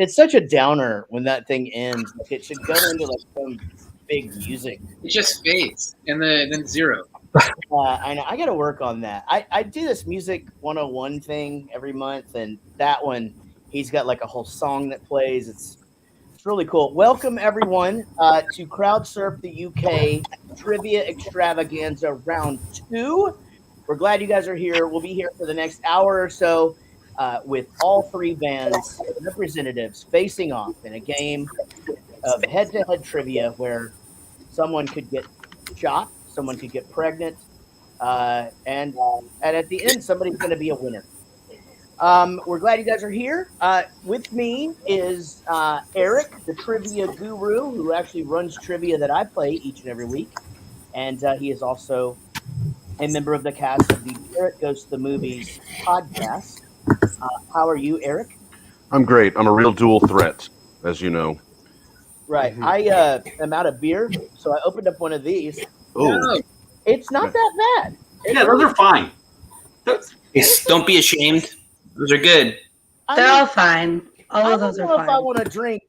it's such a downer when that thing ends. Like it should go into like some big music. It just fades and then zero. I know. I got to work on that. I do this music 101 thing every month, and that one, he's got like a whole song that plays. It's really cool. Welcome everyone to Crowd Surf the UK Trivia Extravaganza Round 2. We're glad you guys are here. We'll be here for the next hour or so with all three bands representatives facing off in a game of head-to-head trivia where someone could get shot, someone could get pregnant, and at the end, somebody's going to be a winner. We're glad you guys are here. With me is Eric, the trivia guru, who actually runs trivia that I play each and every week. And he is also a member of the cast of the Jaret Goes to the Movies podcast. How are you, Eric? I'm great. I'm a real dual threat, as you know. Right. I am out of beer, so I opened up one of these. Oh, It's not that bad. Yeah, those are fine. Don't be ashamed. Those are good. They're all fine. All I of don't those are know if I fine. want to drink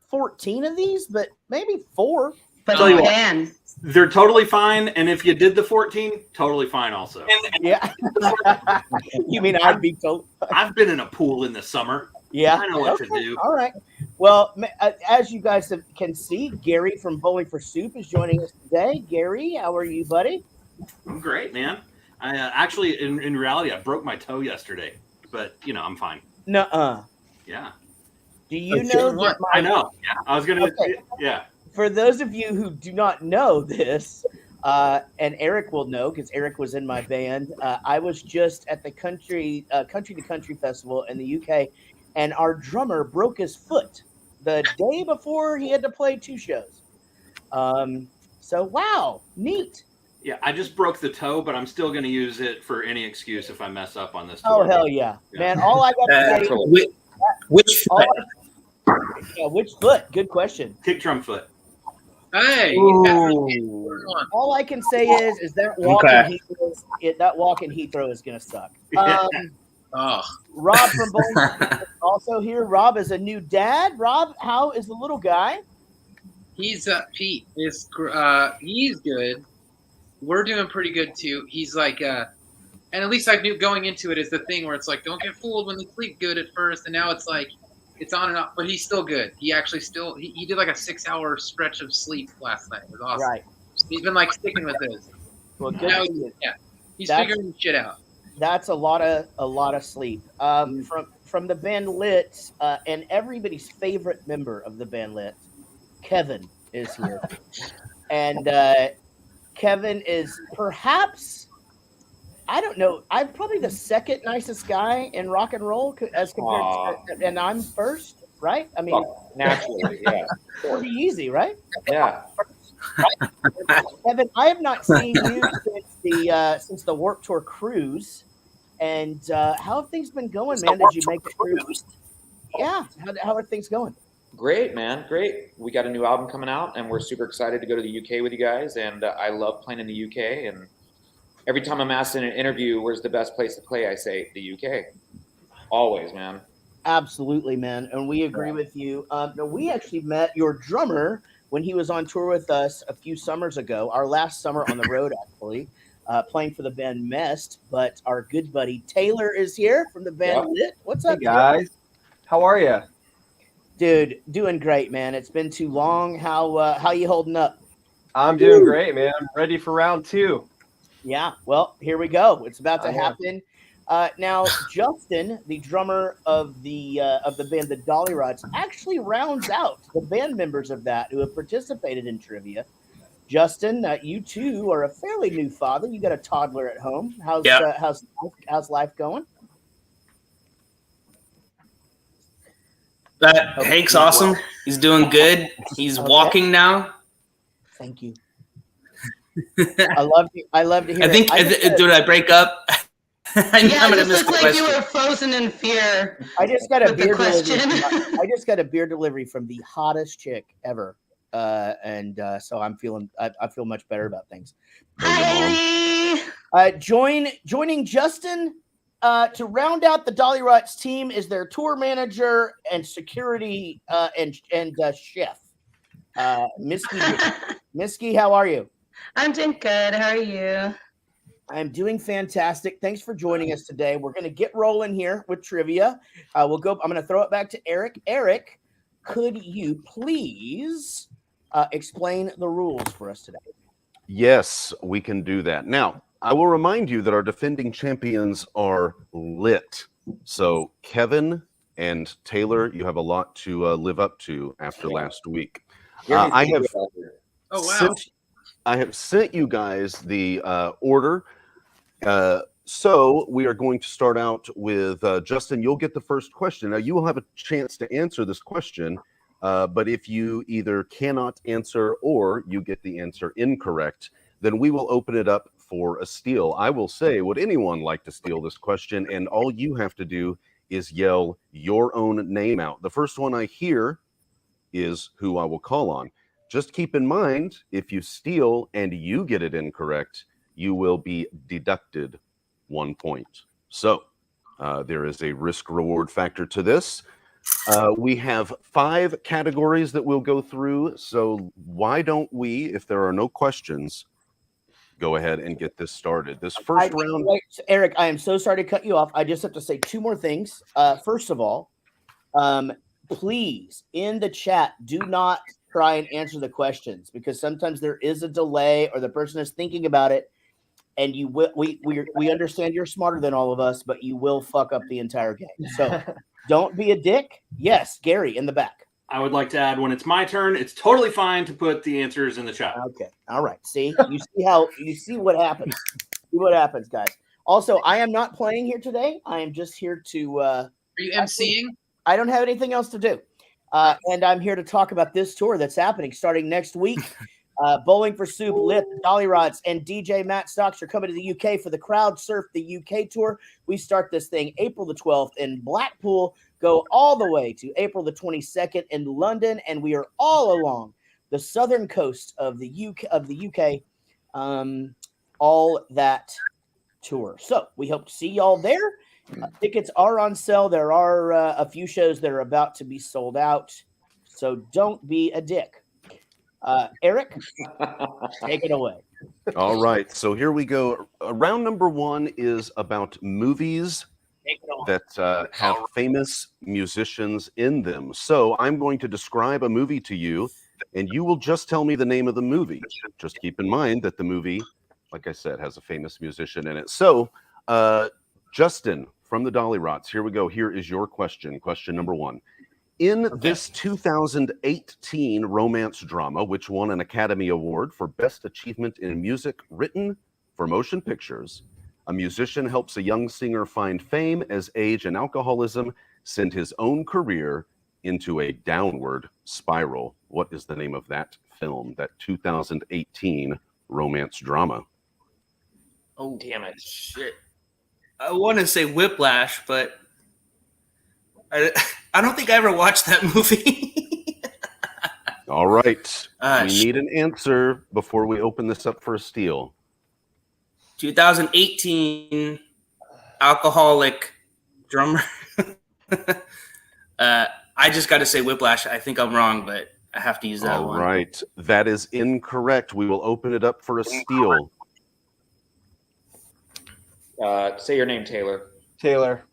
14 of these, but maybe 4. But Tell you you what. can. They're totally fine, and if you did the 14, totally fine also. Yeah. You mean I'd be told? I've been in a pool in the summer. Yeah. I know what to do. All right. Well, as you guys can see, Gary from Bowling for Soup is joining us today. Gary, how are you, buddy? I'm great, man. I actually, in reality, I broke my toe yesterday, but I'm fine. Nuh-uh. Yeah, Do you know that I know. Yeah, I was gonna. Okay. Yeah. For those of you who do not know this, and Eric will know because Eric was in my band, I was just at the Country to Country Festival in the UK, and our drummer broke his foot the day before he had to play 2 shows. So, wow, neat. Yeah, I just broke the toe, but I'm still going to use it for any excuse if I mess up on this. Oh, tour. hell yeah. Man, all I got to say Which foot? which foot? Good question. Kick drum foot. Hey, All I can say is that walk in Heathrow is going to suck. Rob from Bowling is also here. Rob is a new dad. Rob, how is the little guy? he's Pete. He's good. We're doing pretty good too. He's like, and at least I knew going into it is the thing where it's like, don't get fooled when they sleep good at first, and now it's like, it's on and off. But he's still good. He actually still he did like a 6-hour stretch of sleep last night. It was awesome. Right. He's been like sticking with this. Well, good. Now, he's figuring shit out. That's a lot of sleep. From the band Lit, and everybody's favorite member of the band Lit, Kevin is here, and Kevin is perhaps, I don't know, I'm probably the second nicest guy in rock and roll as compared to, and I'm first, right? I mean, naturally, yeah, pretty easy, right? yeah. Kevin, I have not seen you since the Warped Tour cruise. And how have things been going, man? Did you make the cruise? Yeah. How are things going? Great, man. Great. We got a new album coming out, and we're super excited to go to the UK with you guys. And I love playing in the UK. And every time I'm asked in an interview, where's the best place to play, I say the UK. Always, man. Absolutely, man. And we agree with you. We actually met your drummer when he was on tour with us a few summers ago, our last summer on the road, actually. Playing for the band Mest, but our good buddy Taylor is here from the band Lit. What's up, guys? How are you, dude? Doing great, man. It's been too long. How you holding up? I'm doing great, man. I'm ready for round 2. Yeah. Well, here we go. It's about to happen. Now, Justin, the drummer of the band, the Dollyrots, actually rounds out the band members of that who have participated in trivia. Justin, you too are a fairly new father. You got a toddler at home. How's life going? Hank's awesome. He's doing good. He's walking now. Thank you. I love to hear. Did I break up? I'm gonna miss the question. You were frozen in fear. I just got a beer delivery. I just got a beer delivery from the hottest chick ever. So I feel much better about things. Hi. Joining Justin, to round out the Dollyrots team is their tour manager and security and chef. Misky, how are you? I'm doing good. How are you? I'm doing fantastic. Thanks for joining us today. We're going to get rolling here with trivia. I'm going to throw it back to Eric. Eric, could you please explain the rules for us today? Yes, we can do that. Now, I will remind you that our defending champions are lit. So, Kevin and Taylor, you have a lot to live up to after last week. I have sent you guys the order. So we are going to start out with Justin. You'll get the first question. Now, you will have a chance to answer this question, but if you either cannot answer or you get the answer incorrect, then we will open it up for a steal. I will say, would anyone like to steal this question? And all you have to do is yell your own name out. The first one I hear is who I will call on. Just keep in mind, if you steal and you get it incorrect, you will be deducted 1 point. So there is a risk-reward factor to this. We have 5 categories that we'll go through. So why don't we, if there are no questions, go ahead and get this started. This first round. Wait, Eric, I am so sorry to cut you off. I just have to say 2 more things. First of all, please, in the chat, do not try and answer the questions because sometimes there is a delay or the person is thinking about it, and you will. We understand you're smarter than all of us, but you will fuck up the entire game. So don't be a dick. Yes, Gary in the back. I would like to add, when it's my turn, it's totally fine to put the answers in the chat. Okay. All right. See, you see what happens. See what happens, guys. Also, I am not playing here today. I am just here to. Are you emceeing? I don't have anything else to do, and I'm here to talk about this tour that's happening starting next week. Bowling for Soup, Lit, Dollyrots, and DJ Matt Stocks are coming to the UK for the Crowd Surf the UK tour. We start this thing April the 12th in Blackpool, go all the way to April the 22nd in London, and we are all along the southern coast of the UK, all that tour. So we hope to see y'all there. Tickets are on sale. There are a few shows that are about to be sold out, so don't be a dick. Eric, take it away. All right, so here we go. Round number 1 is about movies that have famous musicians in them. So I'm going to describe a movie to you, and you will just tell me the name of the movie. Just keep in mind that the movie, like I said, has a famous musician in it. So, Justin from the Dollyrots, here we go. Here is your question. Question number 1. In this 2018 romance drama, which won an Academy Award for Best Achievement in Music Written for Motion Pictures, a musician helps a young singer find fame as age and alcoholism send his own career into a downward spiral. What is the name of that film, that 2018 romance drama? Oh, damn it. Shit. I want to say Whiplash, but I don't think I ever watched that movie. All right. We need an answer before we open this up for a steal. 2018 alcoholic drummer. I just got to say Whiplash. I think I'm wrong, but I have to use that one. All right. That is incorrect. We will open it up for a steal. Say your name, Taylor. Taylor.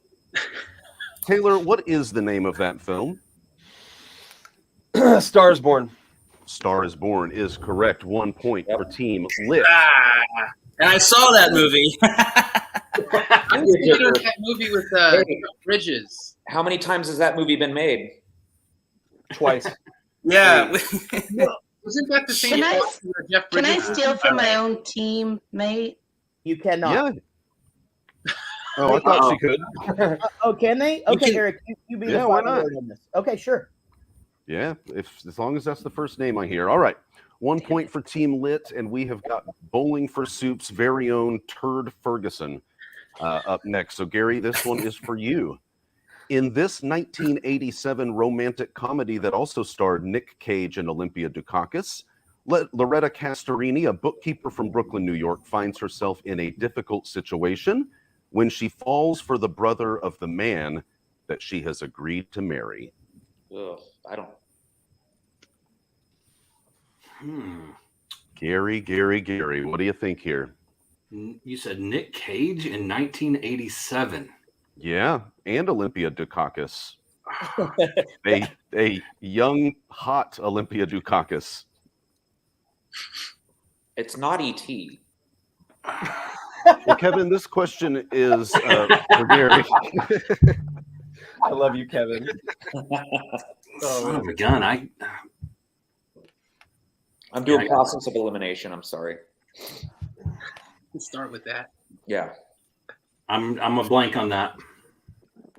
Taylor, what is the name of that film? Star is Born. Star is Born is correct. 1 point for Team Lit. And I saw that movie. That movie with Bridges. How many times has that movie been made? Twice. Yeah. Wasn't that the same? Can I steal from my own team, mate? You cannot. Yeah. Oh, I thought she could. Oh, can they? Okay, Eric, you be the why not? on this. Okay, sure. Yeah, as long as that's the first name I hear. All right. 1 point for Team Lit, and we have got Bowling for Soup's very own Turd Ferguson up next. So, Gary, this one is for you. In this 1987 romantic comedy that also starred Nick Cage and Olympia Dukakis, Loretta Castorini, a bookkeeper from Brooklyn, New York, finds herself in a difficult situation when she falls for the brother of the man that she has agreed to marry? Ugh, I don't. Gary, what do you think here? You said Nick Cage in 1987. Yeah, and Olympia Dukakis. a young, hot Olympia Dukakis. It's not E.T. Well, Kevin, this question is for Gary. I love you, Kevin. Son of a gun! I'm doing process of elimination. I'm sorry. Let's start with that. Yeah. I'm a blank on that.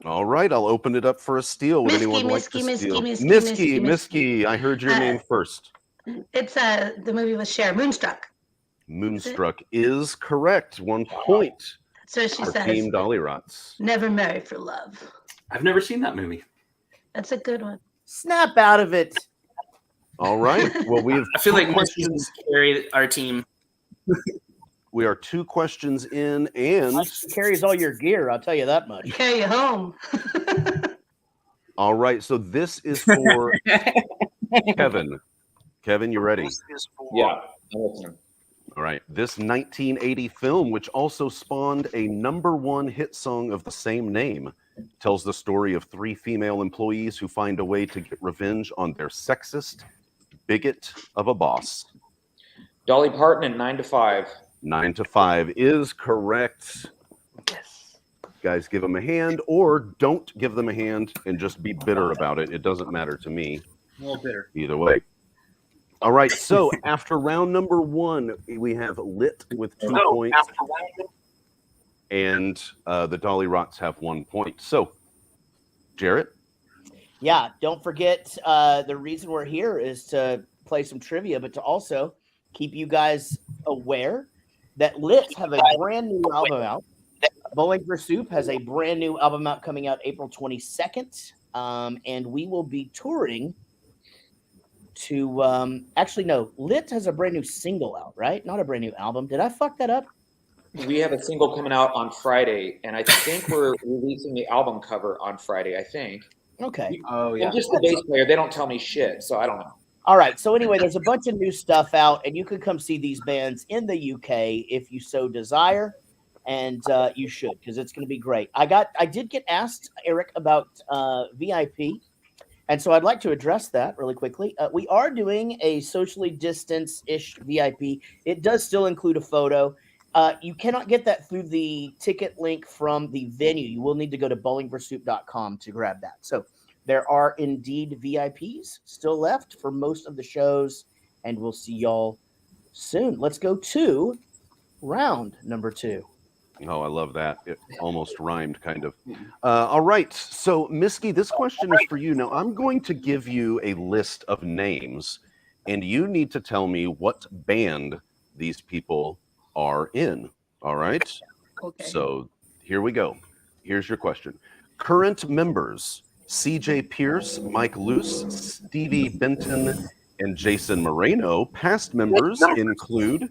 All right, I'll open it up for a steal. Would anyone like to steal? Misky, I heard your name first. It's the movie with Cher, Moonstruck. Moonstruck is correct. 1 point. So she for says, Team Dollyrots. never marry for love. I've never seen that movie. That's a good one. Snap out of it. All right. Well, I feel like questions carry our team. We are 2 questions in, and Carries all your gear, I'll tell you that much. Carry you home. all right. So this is for Kevin. Kevin, you ready? Yeah. I'm listening. All right. This 1980 film, which also spawned a #1 hit song of the same name, tells the story of 3 female employees who find a way to get revenge on their sexist bigot of a boss. Dolly Parton in 9 to 5. 9 to 5 is correct. Yes. Guys, give them a hand, or don't give them a hand and just be bitter about it. It doesn't matter to me. A little bitter. Either way. All right, so after round number 1, we have Lit with 2 points. And the Dollyrots have 1 point. So, Jaret? Yeah, don't forget the reason we're here is to play some trivia, but to also keep you guys aware that Lit have a brand new album out. Bowling for Soup has a brand new album out coming out April 22nd. And we will be touring to actually, no, Lit has a brand new single out, right? Not a brand new album. Did I fuck that up? We have a single coming out on Friday, and I think we're releasing the album cover on Friday, I think. Okay. Oh, yeah. I'm just the bass player. They don't tell me shit, so I don't know. All right. So anyway, there's a bunch of new stuff out, and you can come see these bands in the UK if you so desire, and you should, because it's going to be great. I did get asked, Eric, about VIP, and so I'd like to address that really quickly. We are doing a socially distanced-ish VIP. It does still include a photo. You cannot get that through the ticket link from the venue. You will need to go to bowlingforsoup.com to grab that. So there are indeed VIPs still left for most of the shows, and we'll see y'all soon. Let's go to round number 2. Oh, I love that. It almost rhymed, kind of. All right. So, Misky, this question is for you. Now, I'm going to give you a list of names, and you need to tell me what band these people are in. All right? Okay. So, here we go. Here's your question. Current members: CJ Pierce, Mike Luce, Stevie Benton, and Jason Moreno. Past members include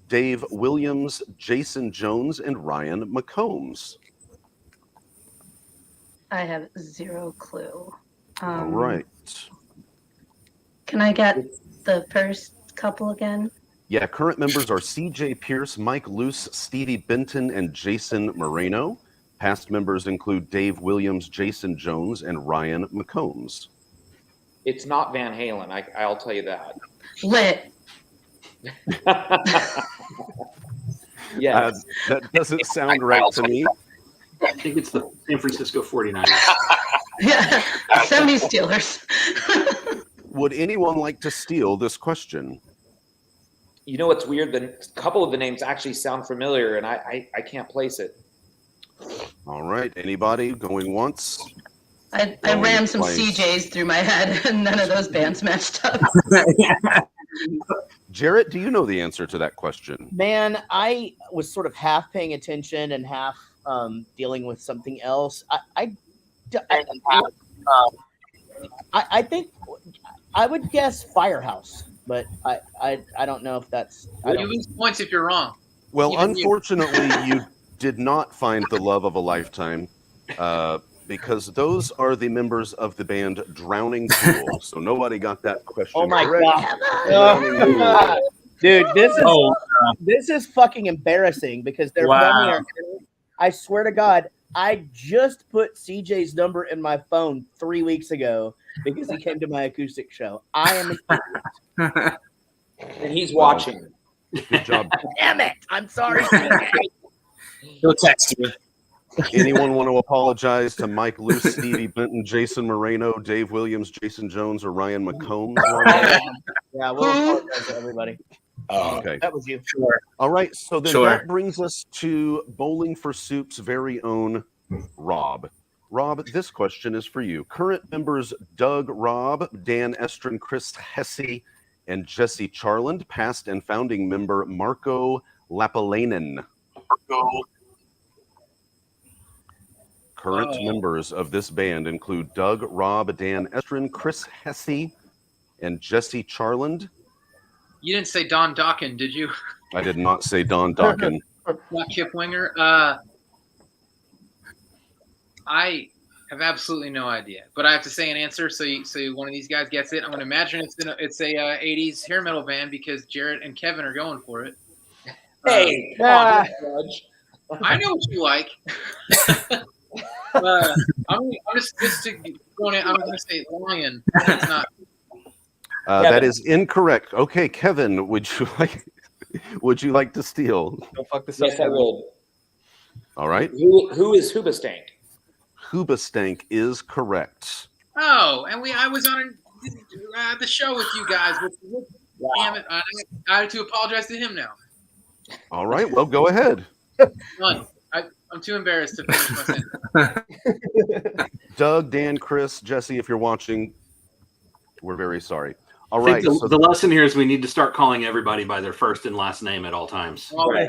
Dave Williams, Jason Jones, and Ryan McCombs. I have 0 clue. All right. Can I get the first couple again? Yeah, current members are CJ Pierce, Mike Luce, Stevie Benton, and Jason Moreno. Past members include Dave Williams, Jason Jones, and Ryan McCombs. It's not Van Halen. I'll tell you that. Lit. Yes. That doesn't sound right to me. I think it's the San Francisco 49ers. Yeah. 70 Steelers. Would anyone like to steal this question? You know what's weird? A couple of the names actually sound familiar, and I can't place it. All right. Anybody going once? I ran some CJs through my head, and none of those bands matched up. Jaret, do you know the answer to that question? Man, I was sort of half paying attention and half dealing with something else. I think I would guess Firehouse, but I don't know if that's. You lose points if you're wrong. Well, Even unfortunately, did not find the love of a lifetime because those are the members of the band Drowning Pool. So nobody got that question Oh my correct. god. Dude, this is fucking embarrassing because they're filming our I swear to God, I just put CJ's number in my phone 3 weeks ago because he came to my acoustic show. I am an idiot. And he's watching. Good job. Damn it. I'm sorry, CJ. He'll text you. Anyone want to apologize to Mike Luce, Stevie Benton, Jason Moreno, Dave Williams, Jason Jones, or Ryan McCombs? Yeah, we'll apologize to everybody. Okay. That was you. Sure. All right. So then Sure. that brings us to Bowling for Soup's very own Rob. Rob, this question is for you. Current members Doug Robb, Dan Estrin, Chris Hesse, and Jesse Charland. Past and founding member Marco Lapalainen. Current members of this band include Doug Robb, Dan Estrin, Chris Hesse, and Jesse Charland. You didn't say Don Dokken, did you? I did not say Don Dokken. Not Kip Winger. I have absolutely no idea, but I have to say an answer. So one of these guys gets it. I'm going to imagine it's a 80s hair metal band because Jaret and Kevin are going for it. Hey, come on, Judge. I know what you like. I'm just going. I'm going to say Lion. That's not. That is incorrect. Okay, Kevin, would you like to steal? Don't fuck this up. Yes, I would. All right. Who is Hoobastank? Hoobastank is correct. Oh, and I was on the show with you guys. Damn it! I have to apologize to him now. All right. Well, go ahead. None. I'm too embarrassed to finish my sentence. Doug, Dan, Chris, Jesse, if you're watching, we're very sorry. All I right. think So the lesson here is we need to start calling everybody by their first and last name at all times. All right.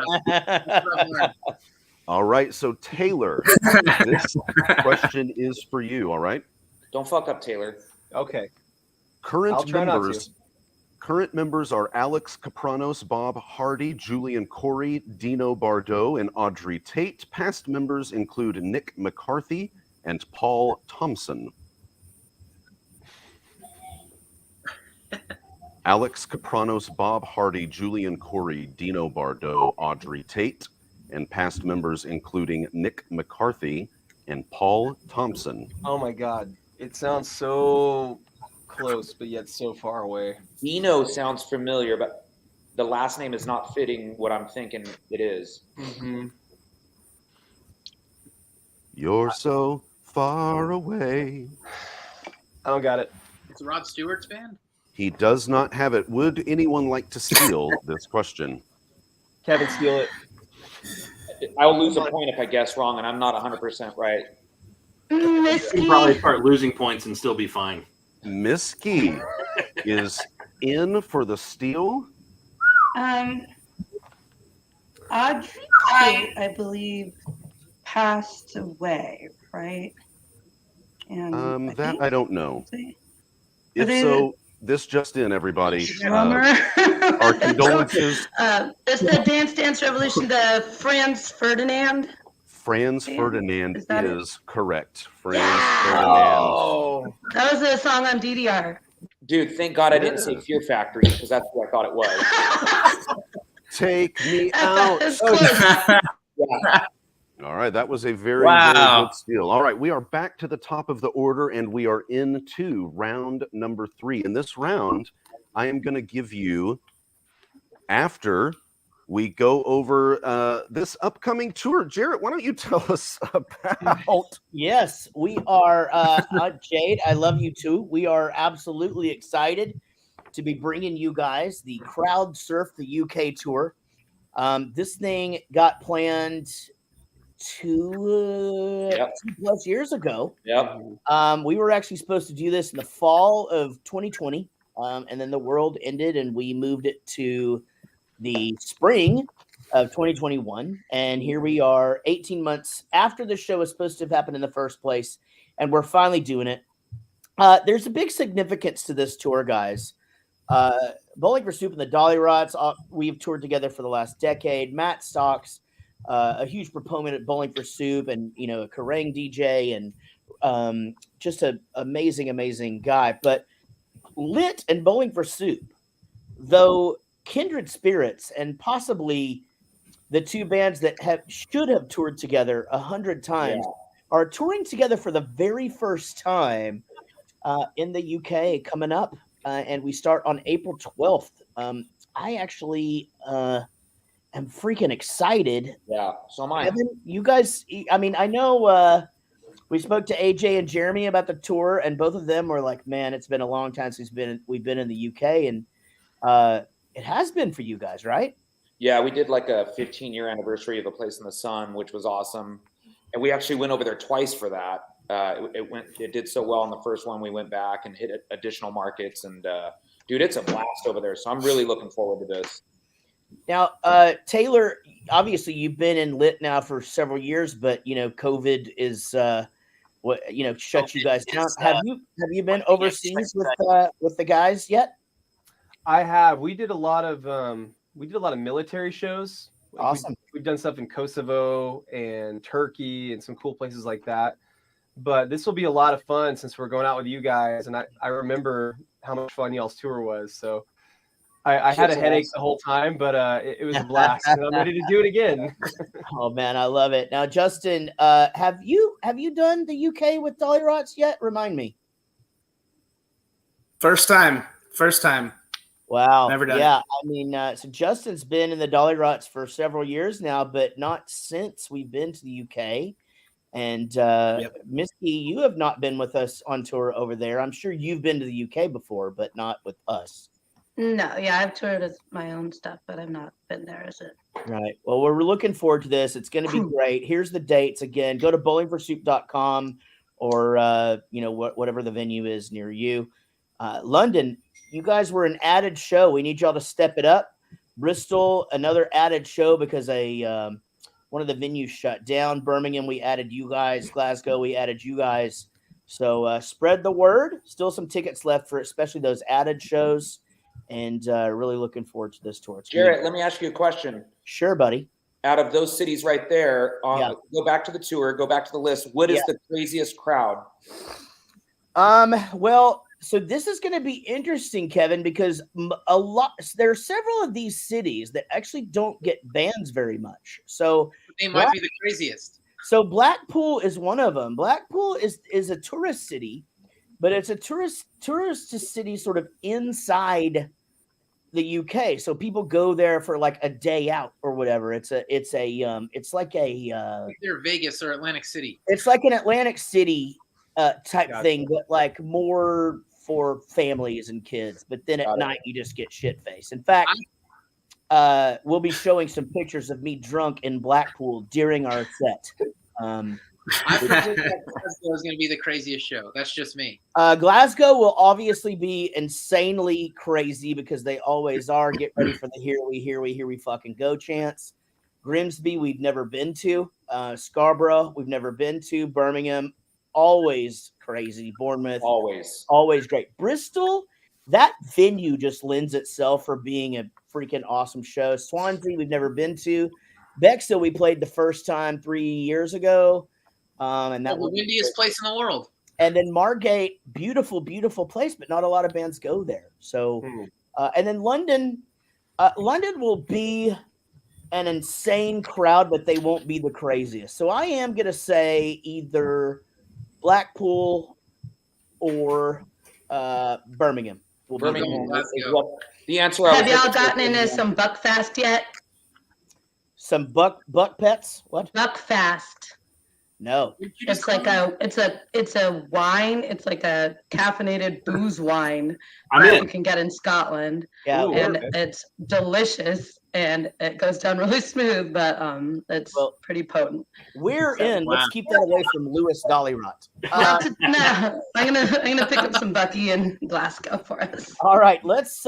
all right. So Taylor, this question is for you. All right. Don't fuck up, Taylor. Okay. Current I'll try not members. Current members are Alex Kapranos, Bob Hardy, Julian Corey, Dino Bardot, and Audrey Tate. Past members include Nick McCarthy and Paul Thompson. Alex Kapranos, Bob Hardy, Julian Corey, Dino Bardot, Audrey Tate, and past members including Nick McCarthy and Paul Thompson. Oh my God. It sounds so close, but yet so far away. Dino sounds familiar, but the last name is not fitting what I'm thinking it is. Mm-hmm. You're so far away. I don't got it. It's Rod Stewart's band. He does not have it. Would anyone like to steal this question? Kevin, steal it. I'll lose a point if I guess wrong, and I'm not 100% right. You can probably start losing points and still be fine. Miss Key is in for the steal. Audrey Tate, I believe, passed away, right? And That I don't know. think- If they- so, this just in, everybody. drummer. Our condolences. It's the Dance Revolution, the Franz Ferdinand. Franz Yeah. Ferdinand Is that it? is correct. Franz Ferdinand. Oh. That was a song on DDR. Dude, thank God I didn't say Fear Factory because that's what I thought it was. Take me out. It's close. All right, that was a very, Wow. very good steal. All right, we are back to the top of the order, and we are into round number 3. In this round, I am going to give you, after we go over this upcoming tour, Jaret, why don't you tell us about? Yes, we are. Jade, I love you too. We are absolutely excited to be bringing you guys the Crowd Surf the UK tour. This thing got planned 2+ years ago. Yep. We were actually supposed to do this in the fall of 2020, and then the world ended, and we moved it to the spring of 2021. And here we are, 18 months after the show was supposed to have happened in the first place, and we're finally doing it. There's a big significance to this tour, guys. Bowling for Soup and the Dollyrots, we've toured together for the last decade. Matt Stocks, a huge proponent at Bowling for Soup, and a Kerrang DJ, and just an amazing guy. But Lit and Bowling for Soup, though kindred spirits, and possibly the two bands that should have toured together 100 times, are touring together for the very first time in the UK coming up, and we start on April 12th. I actually am freaking excited. Yeah, so am I. Evan, you guys, I mean, I know we spoke to AJ and Jeremy about the tour, and both of them were like, "Man, it's been a long time since we've been in the UK," and it has been for you guys, right? Yeah, we did like a 15-year anniversary of A Place in the Sun, which was awesome, and we actually went over there twice for that. It did so well on the first one. We went back and hit additional markets, and dude, it's a blast over there. So I'm really looking forward to this. Now, Taylor, obviously you've been in Lit now for several years, but COVID is shut you guys down. Have you been overseas with the guys yet? I have. We did a lot of military shows. Awesome. We've done stuff in Kosovo and Turkey and some cool places like that. But this will be a lot of fun since we're going out with you guys. And I remember how much fun y'all's tour was. So I had a headache the whole time, but it was a blast. And I'm ready to do it again. Oh man, I love it. Now, Justin, have you done the UK with Dollyrots yet? Remind me. First time. Wow. Never done. Yeah, I mean, so Justin's been in the Dollyrots for several years now, but not since we've been to the UK. And Misky, you have not been with us on tour over there. I'm sure you've been to the UK before, but not with us. No, yeah, I've toured with my own stuff, but I've not been there as it. Right. Well, we're looking forward to this. It's going to be great. Here's the dates again. Go to bowlingforsoup.com or whatever the venue is near you. London, you guys were an added show. We need y'all to step it up. Bristol, another added show because one of the venues shut down. Birmingham, we added you guys. Glasgow, we added you guys. So spread the word. Still some tickets left for especially those added shows. And really looking forward to this tour. Jaret, let me ask you a question. Sure, buddy. Out of those cities right there, go back to the tour, go back to the list. What is the craziest crowd? Well, so this is going to be interesting, Kevin, because there are several of these cities that actually don't get bands very much. So they might be the craziest. So Blackpool is one of them. Blackpool is a tourist city, but it's a tourist city sort of inside the UK. So people go there for like a day out or whatever. It's like they're Vegas or Atlantic City. It's like an Atlantic City type thing, but like more for families and kids. But then at night you just get shit faced. In fact, we'll be showing some pictures of me drunk in Blackpool during our set. I think Glasgow is going to be the craziest show. That's just me. Glasgow will obviously be insanely crazy because they always are. Get ready for the here we fucking go chants. Grimsby, we've never been to. Scarborough, we've never been to. Birmingham, always crazy. Bournemouth, always great. Bristol, that venue just lends itself for being a freaking awesome show. Swansea, we've never been to. Bexhill, we played the first time 3 years ago. And that was the windiest place in the world. And then Margate, beautiful, beautiful place, but not a lot of bands go there. So, and then London will be an insane crowd, but they won't be the craziest. So I am going to say either Blackpool or Birmingham. Birmingham. The answer. Have y'all gotten into some Buckfast yet? Some buck pets? What? Buckfast. No. It's like it's a wine. It's like a caffeinated booze wine that you can get in Scotland. Yeah, and it's delicious and it goes down really smooth, but it's pretty potent. We're in. Let's keep that away from Lewis Dollyrot. No, I'm gonna pick up some Bucky in Glasgow for us. All right, let's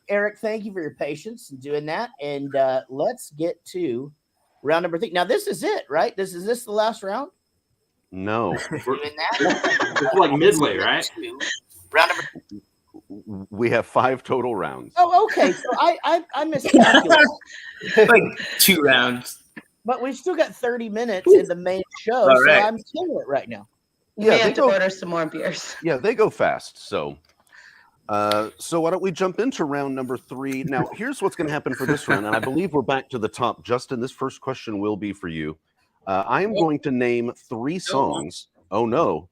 Eric, thank you for your patience in doing that. And let's get to round number 3. Now, this is it, right? Is this the last round? No. It's like midway, right? Round number. We have 5 total rounds. Oh, okay. So I miscalculated. Like 2 rounds. But we've still got 30 minutes in the main show, All so right. I'm killing it right now. We Yeah, may they have to go- order some more beers. Yeah, they go fast. So why don't we jump into round number 3? Now, here's what's going to happen for this round, and I believe we're back to the top. Justin, this first question will be for you. I am going to name 3 songs. Oh no,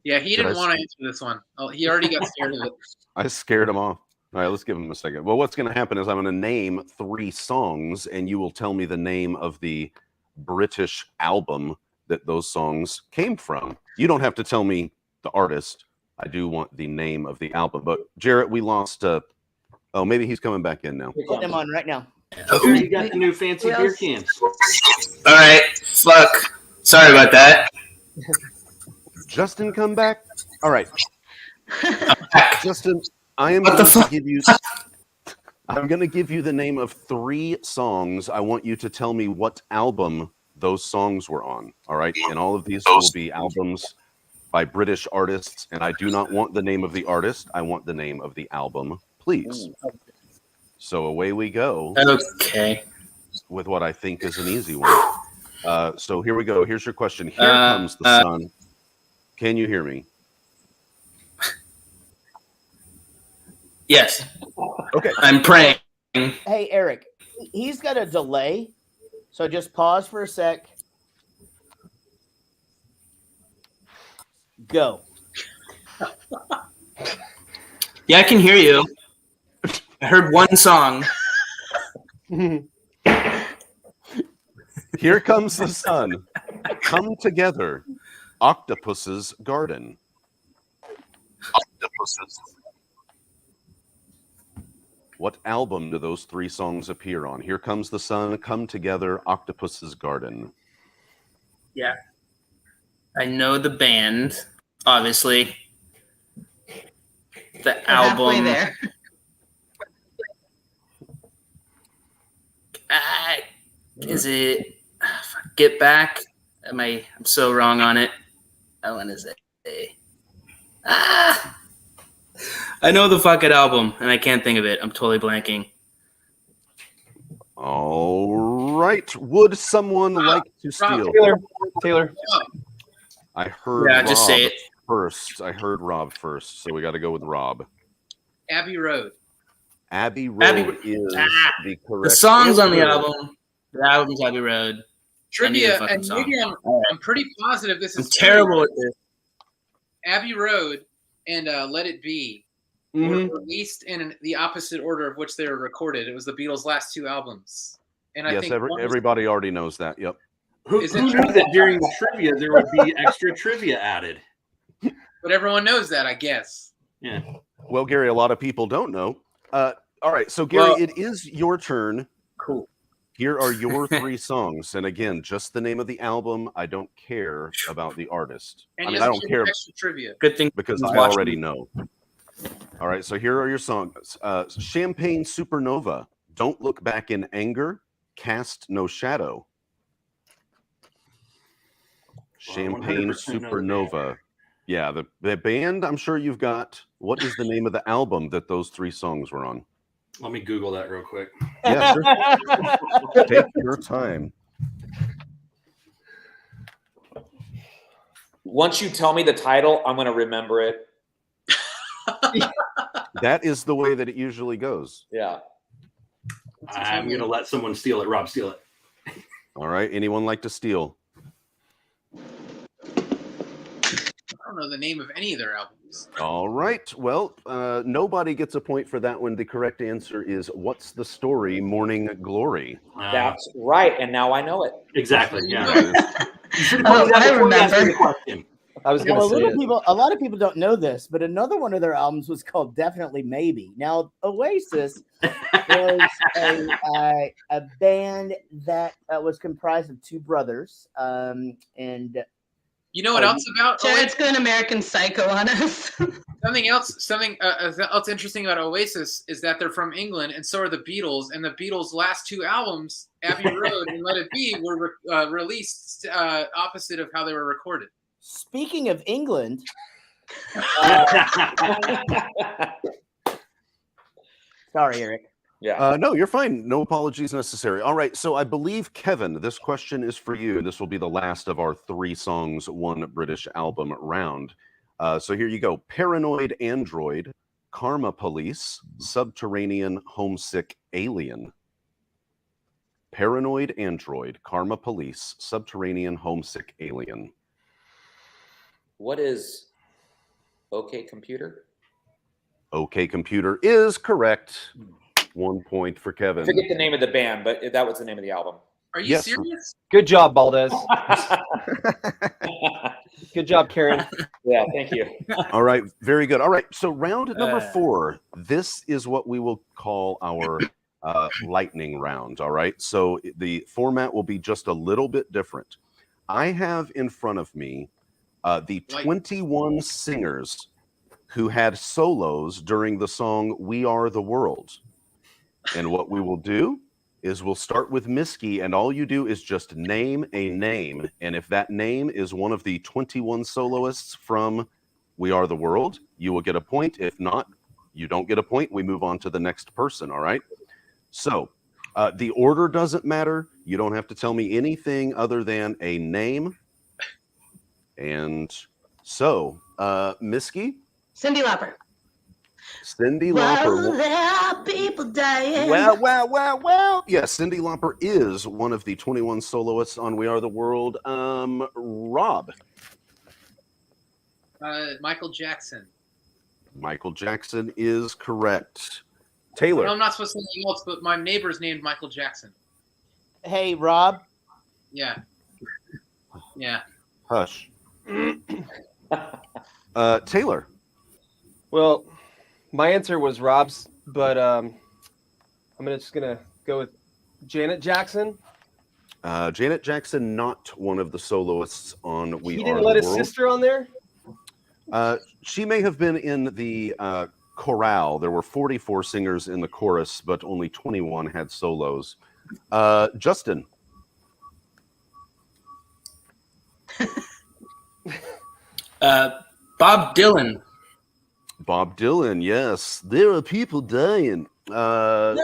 Yeah, he Did didn't I want to answer this one. Oh, he already got scared of it. I scared him off. All right, let's give him a second. Well, what's going to happen is I'm going to name 3 songs, and you will tell me the name of the British album that those songs came from. You don't have to tell me the artist. I do want the name of the album. But Jaret, we lost. Oh, maybe he's coming back in now. Putting him on right now. You got the new fancy Yes. beer cans. All right. Fuck. Sorry about that. Justin, come back. All right, Justin, I am What the going to fuck? give you. I'm going to give you the name of 3 songs. I want you to tell me what album those songs were on. All right, and all of these will be albums by British artists, and I do not want the name of the artist. I want the name of the album, please. So away we go Okay. with what I think is an easy one. So here we go. Here's your question. Here comes the sun. Can you hear me? Yes. Okay. I'm praying. Hey, Eric, he's got a delay, so just pause for a sec. Go. Yeah, I can hear you. I heard one song. Here comes the sun. Come together. Octopus's Garden. Octopuses. What album do those 3 songs appear on? Here Comes the Sun, Come Together, Octopus's Garden. Yeah. I know the band, obviously. The We're halfway album. there. Is it Get Back? I'm so wrong on it. That one is it. I know the fucking album, and I can't think of it. I'm totally blanking. All right. Would someone like to steal? Taylor. I heard Yeah, just say Rob it. first. I heard Rob first, so we got to go with Rob. Abbey Road. Abbey Road is the correct The songs on the answer. album. The album's Abbey Road. Trivia, fucking and song. maybe I'm pretty positive this I'm is terrible at this. Abbey Road and Let It Be were released in the opposite order of which they were recorded. It was the Beatles' last 2 albums, and I Yes, think one was- everybody already knows that. Yep. Who Is it knew true? that during the trivia there would be extra trivia added? but everyone knows that, I guess. Yeah. Well, Gary, a lot of people don't know. All right, so Gary, Well- it is your turn. Cool. Here are your 3 songs, and again, just the name of the album. I don't care about the artist. And I he mean, I doesn't don't give care extra trivia. Good thing because he's I watching. already know. All right, so here are your songs: Champagne Supernova, Don't Look Back in Anger, Cast No Shadow. Champagne 100% know the Supernova. Yeah, the band. I'm sure you've got. What is the name of the album that those 3 songs were on? Let me Google that real quick. Yeah, sure. Take your time. Once you tell me the title, I'm going to remember it. That is the way that it usually goes. Yeah. I'm gonna let someone steal it. Rob, steal it. All right. Anyone like to steal? I don't know the name of any of their albums. All right. Well, nobody gets a point for that one. The correct answer is "What's the Story? Morning Glory." That's right. And now I know it. Exactly. Yeah. You should have Oh, told me that I before you asked me the remember. question. I was Now, going to say it. a lot of people don't know this, but another one of their albums was called Definitely Maybe. Now, Oasis was a band that was comprised of 2 brothers, and You know what else about Jared's going American Psycho on us. something else interesting about Oasis is that they're from England, and so are the Beatles. And the Beatles' last 2 albums, Abbey Road and Let It Be, were released opposite of how they were recorded. speaking of England, sorry, Eric. Yeah. No, you're fine. No apologies necessary. All right. So I believe, Kevin, this question is for you. This will be the last of our 3 songs, 1 British album round. So here you go. Paranoid Android, Karma Police, Subterranean Homesick Alien. Paranoid Android, Karma Police, Subterranean Homesick Alien. What is OK Computer? OK Computer is correct. 1 point for Kevin. I forget the name of the band, but that was the name of the album. Are you Yes. serious? Good job, Valdez. Good job, Karen. Yeah, thank you. All right, very good. All right, so round number 4. This is what we will call our lightning round. All right, so the format will be just a little bit different. I have in front of me the 21 singers who had solos during the song "We Are the World." And what we will do is we'll start with Miski, and all you do is just name a name. And if that name is one of the 21 soloists from We Are the World, you will get a point. If not, you don't get a point. We move on to the next person, all right? So the order doesn't matter. You don't have to tell me anything other than a name. And so, Miski? Cyndi Lauper. Cyndi Well, Lauper. there are people dying. Well. Yeah, Cyndi Lauper is one of the 21 soloists on We Are the World. Rob. Michael Jackson. Michael Jackson is correct. Taylor. No, I'm not supposed to say anything else, but my neighbor's named Michael Jackson. Hey, Rob. Yeah. Yeah. Hush. Taylor. Well, my answer was Rob's, but I'm just gonna go with Janet Jackson. Janet Jackson, not one of the soloists on We Are the World. He didn't let his sister on there? She may have been in the chorale. There were 44 singers in the chorus, but only 21 had solos. Justin. Bob Dylan. Bob Dylan, yes. There are people dying. Gotta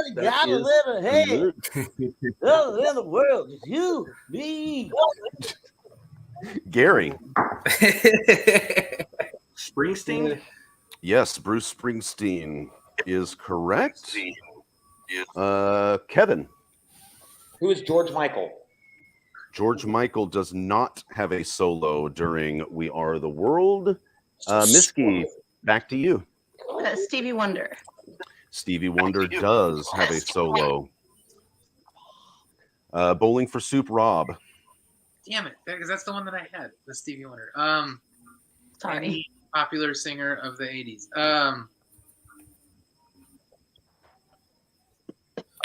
live ahead. Oh, in the world, it's you, me. Gary. Springsteen? Yes, Bruce Springsteen is correct. Kevin. Who is George Michael? George Michael does not have a solo during We Are the World. Miski, back to you. Stevie Wonder. Stevie Wonder does have a solo. Bowling for Soup, Rob. Damn it, because that's the one that I had, the Stevie Wonder. Sorry. Popular singer of the 80s.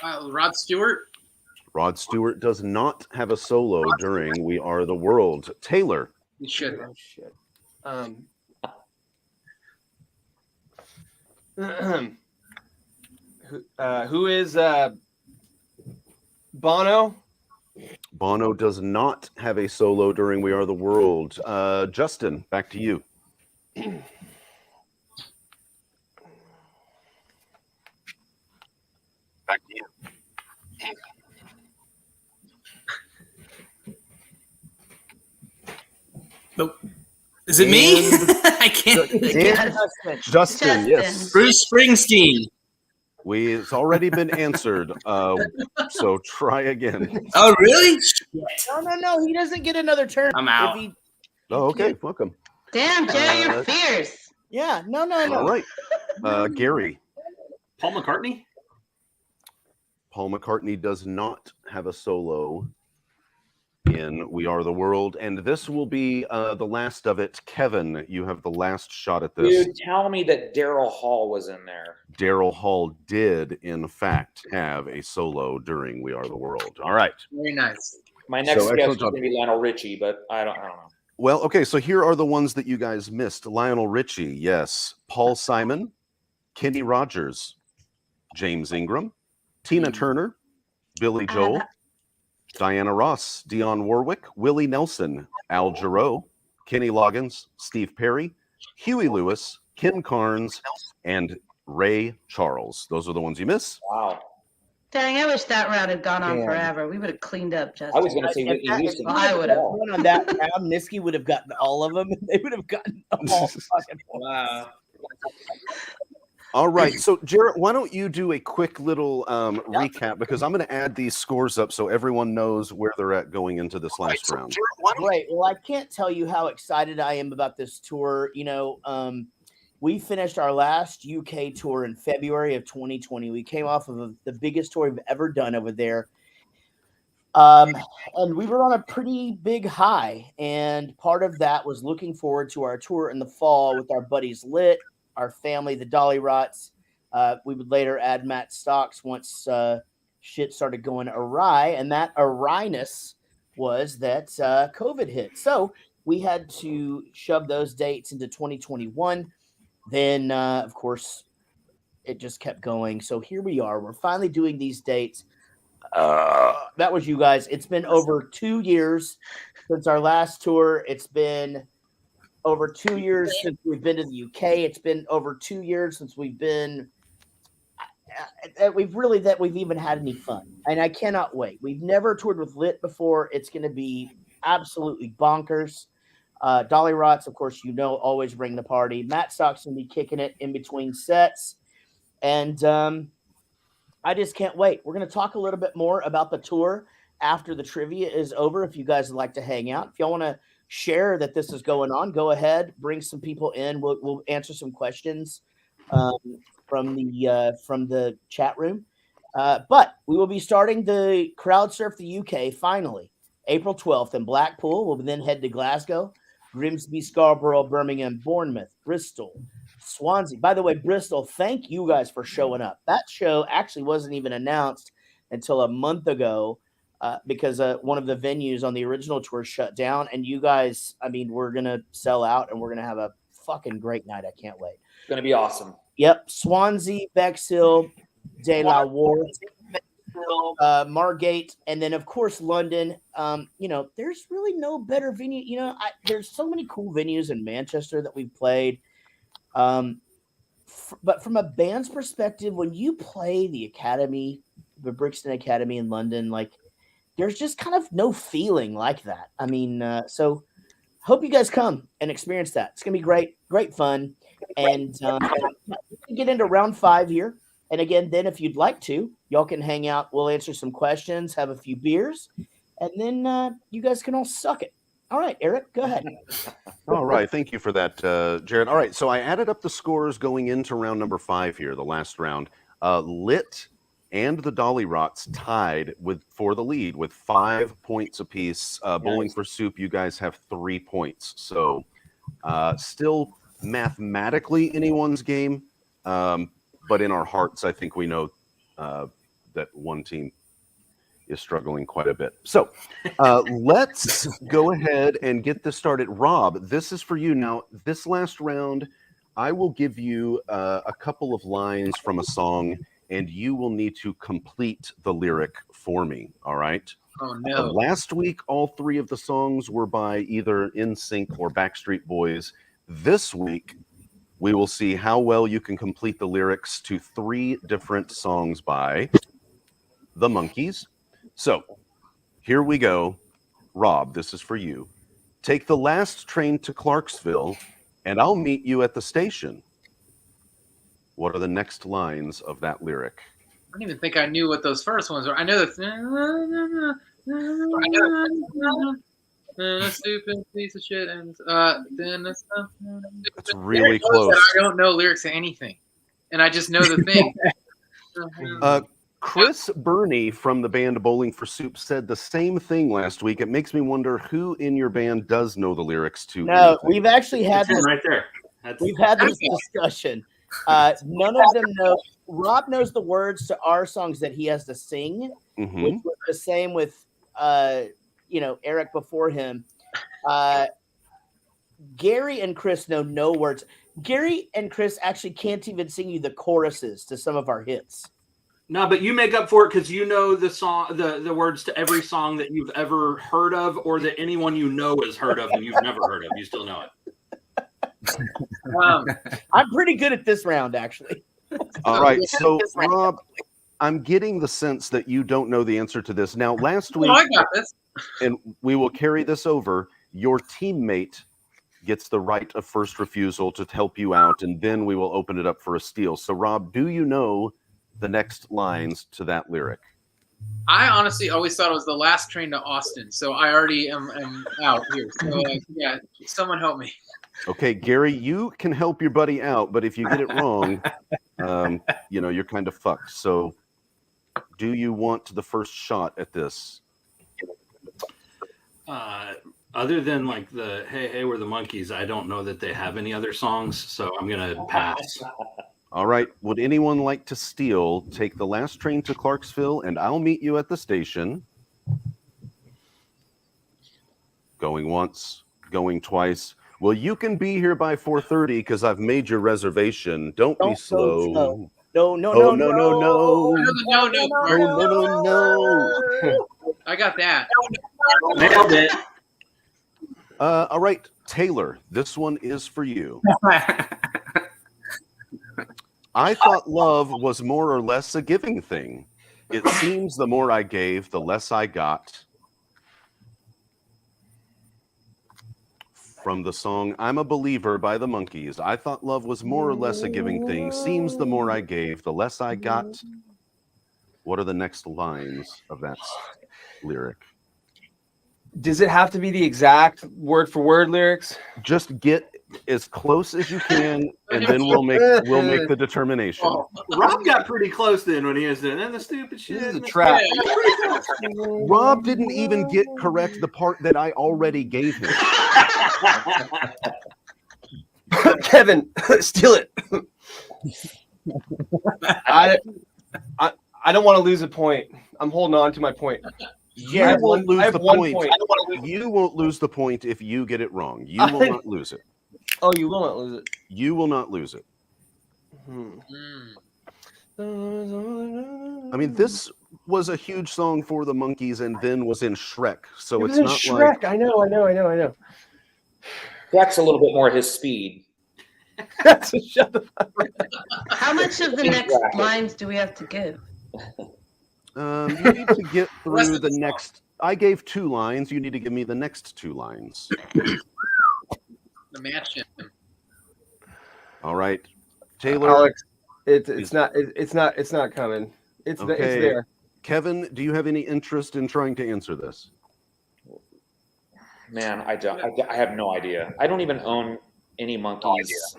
Rod Stewart. Rod Stewart does not have a solo during We Are the World. Taylor. You should. Oh, shit. Who is Bono? Bono does not have a solo during We Are the World. Justin, back to you. Back to you. Nope. Is it me? I can't. Justin, yes. Bruce Springsteen. It's already been answered. So try again. Oh, really? No. He doesn't get another turn. I'm out. Oh, okay. Welcome. Damn, Jerry, you're fierce. Yeah. No. All right. Gary. Paul McCartney? Paul McCartney does not have a solo in We Are the World, and this will be the last of it. Kevin, you have the last shot at this. Dude, tell me that Daryl Hall was in there. Daryl Hall did, in fact, have a solo during We Are the World. All right. Very nice. My next So, guess excellent was job. going to be Lionel Richie, but I don't know. Well, okay, so here are the ones that you guys missed. Lionel Richie, yes. Paul Simon, Kenny Rogers, James Ingram, Tina Turner, Billy Joel, Diana Ross, Dionne Warwick, Willie Nelson, Al Jarreau, Kenny Loggins, Steve Perry, Huey Lewis, Ken Carnes, and Ray Charles. Those are the ones you miss. Wow. Dang, I wish that round had gone on Damn. forever. We would have cleaned up, Justin. I was going to say Whitney Houston. I would have. Going on that round, Niski would have gotten all of them. They would have gotten all fucking Wow. All right, so Jaret, why don't you do a quick little recap, because I'm going to add these scores up so everyone knows where they're at going into this last round. Great. Well, I can't tell you how excited I am about this tour. You know, we finished our last UK tour in February of 2020. We came off of the biggest tour we've ever done over there. And we were on a pretty big high. And part of that was looking forward to our tour in the fall with our buddies Lit, our family, the Dollyrots. We would later add Matt Stocks once shit started going awry. And that awryness was that COVID hit. So we had to shove those dates into 2021. Then, of course, it just kept going. So here we are. We're finally doing these dates. That was you guys. It's been over 2 years since our last tour. It's been over 2 years since we've been to the UK. It's been over 2 years since we've been we've even had any fun. And I cannot wait. We've never toured with Lit before. It's going to be absolutely bonkers. Dollyrots, of course, always bring the party. Matt Stock's going to be kicking it in between sets. And I just can't wait. We're going to talk a little bit more about the tour after the trivia is over. If you guys would like to hang out, if y'all want to share that this is going on, go ahead, bring some people in. We'll answer some questions from the chat room. But we will be starting the Crowd Surf the UK finally, April 12th in Blackpool. We'll then head to Glasgow, Grimsby, Scarborough, Birmingham, Bournemouth, Bristol, Swansea. By the way, Bristol, thank you guys for showing up. That show actually wasn't even announced until a month ago because one of the venues on the original tour shut down. And you guys, I mean, we're going to sell out and we're going to have a fucking great night. I can't wait. It's going to be awesome. Yep. Swansea, Bexhill, De La Warr, Margate, and then of course London. There's really no better venue. There's so many cool venues in Manchester that we've played. But from a band's perspective, when you play the Academy, the Brixton Academy in London, like there's just kind of no feeling like that. I mean, so hope you guys come and experience that. It's gonna be great fun. And we get into round 5 here. And again, then if you'd like to, y'all can hang out. We'll answer some questions, have a few beers, and then you guys can all suck it. All right, Eric, go ahead. All right, thank you for that, Jaret. All right, so I added up the scores going into round number 5 here, the last round. Lit and the Dollyrots tied for the lead with 5 points apiece. Bowling for Soup, you guys have 3 points. So still mathematically anyone's game. But in our hearts, I think we know that one team is struggling quite a bit. So let's go ahead and get this started. Rob, this is for you. Now, this last round, I will give you a couple of lines from a song, and you will need to complete the lyric for me, all right? Oh, no. Last week, all 3 of the songs were by either NSYNC or Backstreet Boys. This week, we will see how well you can complete the lyrics to 3 different songs by the Monkees. So, here we go. Rob, this is for you. Take the last train to Clarksville, and I'll meet you at the station. What are the next lines of that lyric? I don't even think I knew what those first ones were. I know that. Stupid piece of shit, and then that's really close. I don't know lyrics to anything, and I just know the thing. Chris Burney from the band Bowling for Soup said the same thing last week. It makes me wonder who in your band does know the lyrics to. No, anything. we've actually had this right there. We've had this discussion. None of them know. Rob knows the words to our songs that he has to sing, which was the same with Eric before him. Gary and Chris know no words. Gary and Chris actually can't even sing you the choruses to some of our hits. No, but you make up for it because you know the song, the words to every song that you've ever heard of, or that anyone you know has heard of and you've never heard of. You still know it. I'm pretty good at this round, actually. All right, so Rob, I'm getting the sense that you don't know the answer to this. Now, last week, I got this. and we will carry this over, your teammate gets the right of first refusal to help you out, and then we will open it up for a steal. So, Rob, do you know the next lines to that lyric? I honestly always thought it was the last train to Austin, so I already am out here. So, yeah, someone help me. Okay, Gary, you can help your buddy out, but if you get it wrong, you're kind of fucked. So, do you want the first shot at this? Other than like the Hey, we're the Monkeys, I don't know that they have any other songs, so I'm going to pass. All right. Would anyone like to steal? Take the last train to Clarksville, and I'll meet you at the station. Going once, going twice. Well, you can be here by 4:30 because I've made your reservation. Don't be slow. No. I got that. Nailed it. All right, Taylor, this one is for you. I thought love was more or less a giving thing. It seems the more I gave, the less I got. From the song I'm a Believer by the Monkees. I thought love was more or less a giving thing. Seems the more I gave, the less I got. What are the next lines of that lyric? Does it have to be the exact word for word lyrics? Just get as close as you can, and then we'll make the determination. Rob got pretty close then when he was doing the stupid shit. This is a trap. Rob didn't even get correct the part that I already gave him. Kevin, steal it. I don't want to lose a point. I'm holding on to my point. You won't lose the point. You won't lose the point if you get it wrong. You will not lose it. Oh, you will not lose it. You will not lose it. I mean, this was a huge song for the Monkees, and then was in Shrek. So It was it's in not Shrek. like I know. That's a little bit more his speed. Shut the fuck up. How much of the next lines do we have to give? you need to get through the next. I gave 2 lines. You need to give me the next 2 lines. The match him. All right, Taylor. Alex, it's not coming. It's Okay. it's there. Kevin, do you have any interest in trying to answer this? Man, I don't. I have no idea. I don't even own any Monkeys.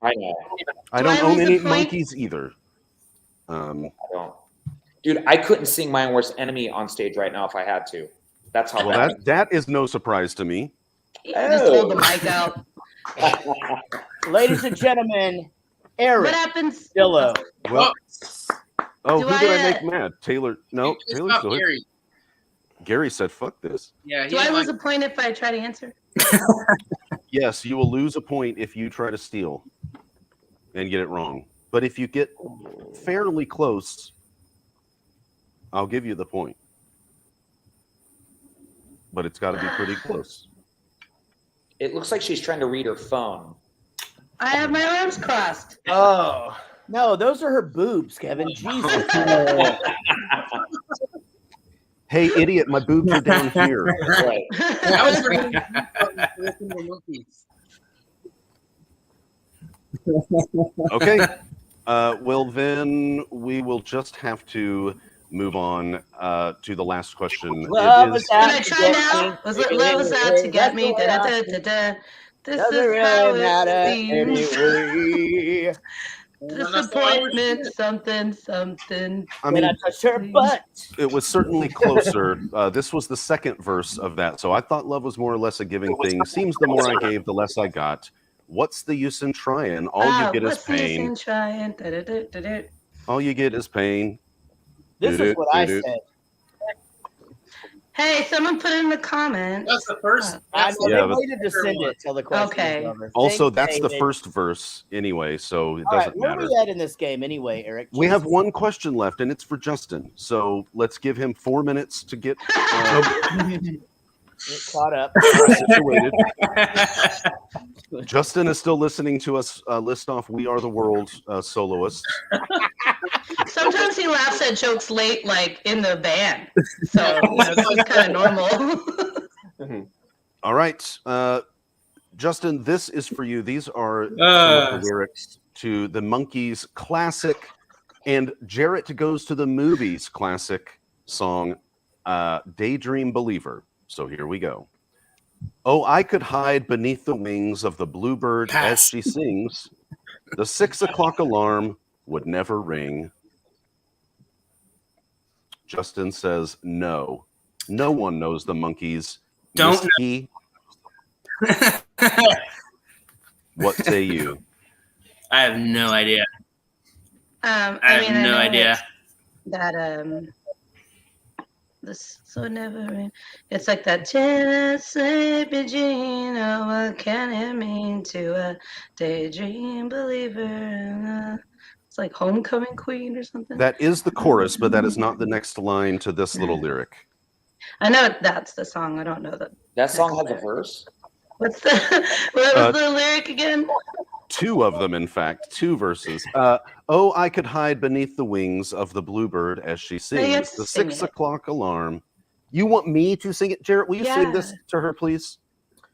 I know. I Do I don't own lose any a point? Monkeys either. I don't. Dude, I couldn't sing My Own Worst Enemy on stage right now if I had to. That's how Well, bad. that is no surprise to me. Just hold the mic out. Ladies and gentlemen, Eric What happens? Dillo. Well, Do who did I I, make mad? Taylor? No, It's Taylor's not still here. Gary. Gary said, "Fuck this." Yeah, he Do I didn't lose like- a point if I try to answer? Yes, you will lose a point if you try to steal and get it wrong. But if you get fairly close, I'll give you the point. But it's got to be pretty close. It looks like she's trying to read her phone. I have my arms crossed. Oh, No, those are her boobs, Kevin. Jesus. Hey, idiot, my boobs are down here. Right. That was for listen to the Monkees. Okay. Well, then we will just have to move on to the last question. Love It is is, Can I out to try get now? me. Was it love was out to get me? Da-da-da-da-da. This Doesn't is how really matter it seems. anyway. Disappointment, something. I When I mean, touch her butt. it was certainly closer. This was the second verse of that. So I thought love was more or less a giving thing. Seems the more I gave, the less I got. What's the use in trying? All you get is What's the use pain. in trying? Da-da-da-da-da. All you get is pain. This is what I Do-do. said. Hey, someone put in the comment. That's the first. I That's know Yeah, they but- waited to send it till the question Okay. was over. Also, Thanks, that's the David. first verse anyway, so it All right, doesn't where matter. are we at in this game anyway, Eric? We have Jesus. one question left, and it's for Justin. So let's give him 4 minutes to get Get caught up. situated. Justin is still listening to us list off "We Are the World" soloists. Sometimes he laughs at jokes late, like in the band. So this is kind of normal. All right, Justin, this is for you. These are some of the lyrics to the Monkees' classic and Jaret Goes to the Movies classic song, "Daydream Believer." So here we go. Oh, I could hide beneath the wings of the bluebird as she sings. The 6 o'clock alarm would never ring. Justin says no. No one knows the Monkees. Don't Whiskey. What say you? I have no idea. I have no know idea. That this so never rain. It's like that sleepy Jean. Oh, what can it mean to a daydream believer? It's like homecoming queen or something. That is the chorus, but that is not the next line to this little lyric. I know that's the song. I don't know That song has a verse? What was the lyric again? 2 of them, in fact, 2 verses. Oh, I could hide beneath the wings of the bluebird as she sings. The 6 o'clock alarm. You want me to sing it, Jaret? Will you sing this to her, please?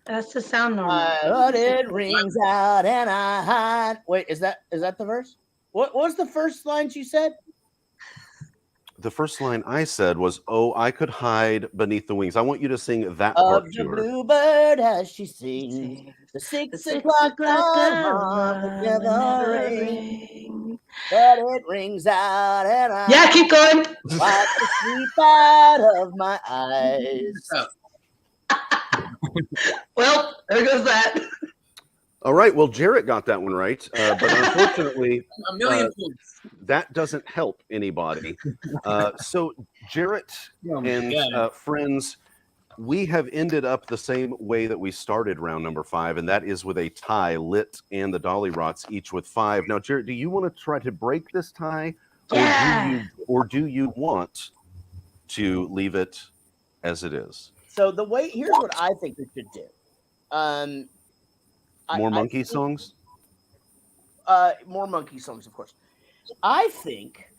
That's the sound normal. But it rings out and I hide. Wait, is that the verse? What was the first line you said? The first line I said was, "Oh, I could hide beneath the wings." I want you to sing that part Of to the her. bluebird as she sings. The 6 o'clock alarm would never ring. But it rings out and I keep going. wipe the sleep out of my eyes. Well, there goes that. All right. Well, Jaret got that one right, but unfortunately, A million points. that doesn't help anybody. So, Jaret and friends, we have ended up the same way that we started round number 5, and that is with a tie. Lit and the Dollyrots each with 5. Now, Jaret, do you want to try to break this tie, or do you want to leave it as it is? So here's what I think we should do. More monkey songs? More monkey songs, of course. I think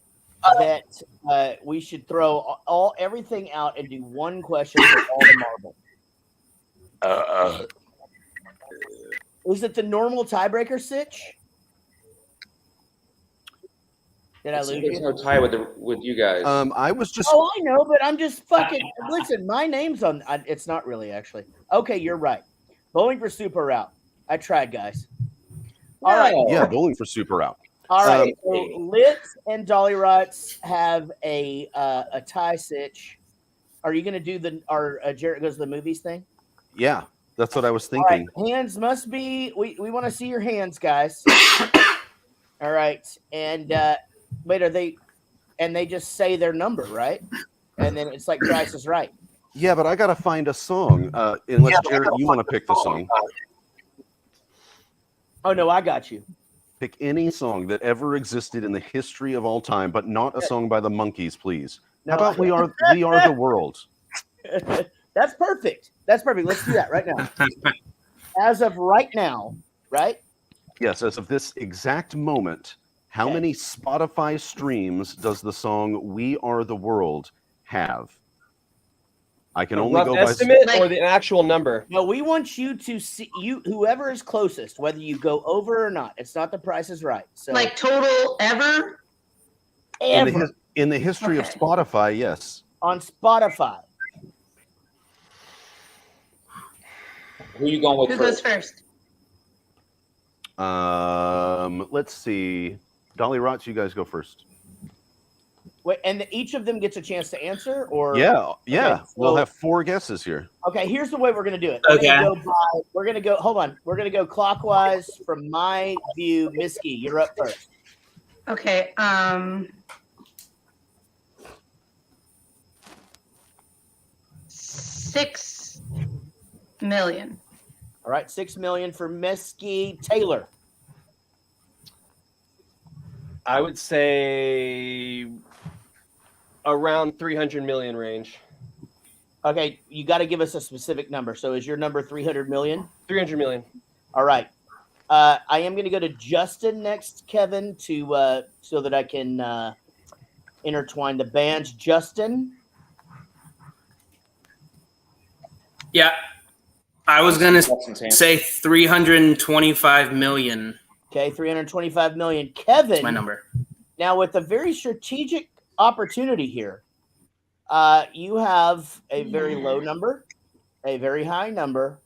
that we should throw everything out and do one question for all the marbles. Is it the normal tiebreaker sitch? Did I lose There's you? no tie with you guys. I was just. Oh, I know, but I'm just fucking. Listen, my name's on. It's not really actually. Okay, you're right. Bowling for Super Route. I tried, guys. All right. Yeah, Bowling for Super out. All right. So Lit and Dollyrots have a tie sitch. Are you going to do our Jaret Goes to the Movies thing? Yeah, that's what I was All right. thinking. Hands must be. We want to see your hands, guys. All right. And wait, are they? And they just say their number, right? And then it's like Price is Right. Yeah, but I got to find a song. Unless Jaret, you want to pick the song. Oh no, I got you. Pick any song that ever existed in the history of all time, but not a song by the Monkees, please. How about We Are the World? That's perfect. That's perfect. Let's do that right now. As of right now, right? Yes, as of this exact moment, how many Spotify streams does the song We Are the World have? I can only go by estimate or the actual number. No, we want you to see whoever is closest, whether you go over or not. It's not the Price is Right. So like total ever? in the history of Spotify, yes. On Spotify. Who are you going with Who first? goes first? Let's see. Dollyrots, you guys go first. Wait, and each of them gets a chance to answer, or Yeah. Okay, We'll have 4 guesses here. Okay, here's the way we're gonna do it. Okay. We're gonna go. Hold on. We're gonna go clockwise from my view. Miski, you're up first. Okay. 6 million. All right, 6 million for Miski. Taylor. I would say around 300 million range. Okay, you got to give us a specific number. So is your number 300 million? 300 million. All right. I am going to go to Justin next, Kevin, to so that I can intertwine the bands. Justin. Yeah. I was going to say 325 million. Okay, 325 million. Kevin. That's my number. Now, with a very strategic opportunity here, you have a very low number, a very high number.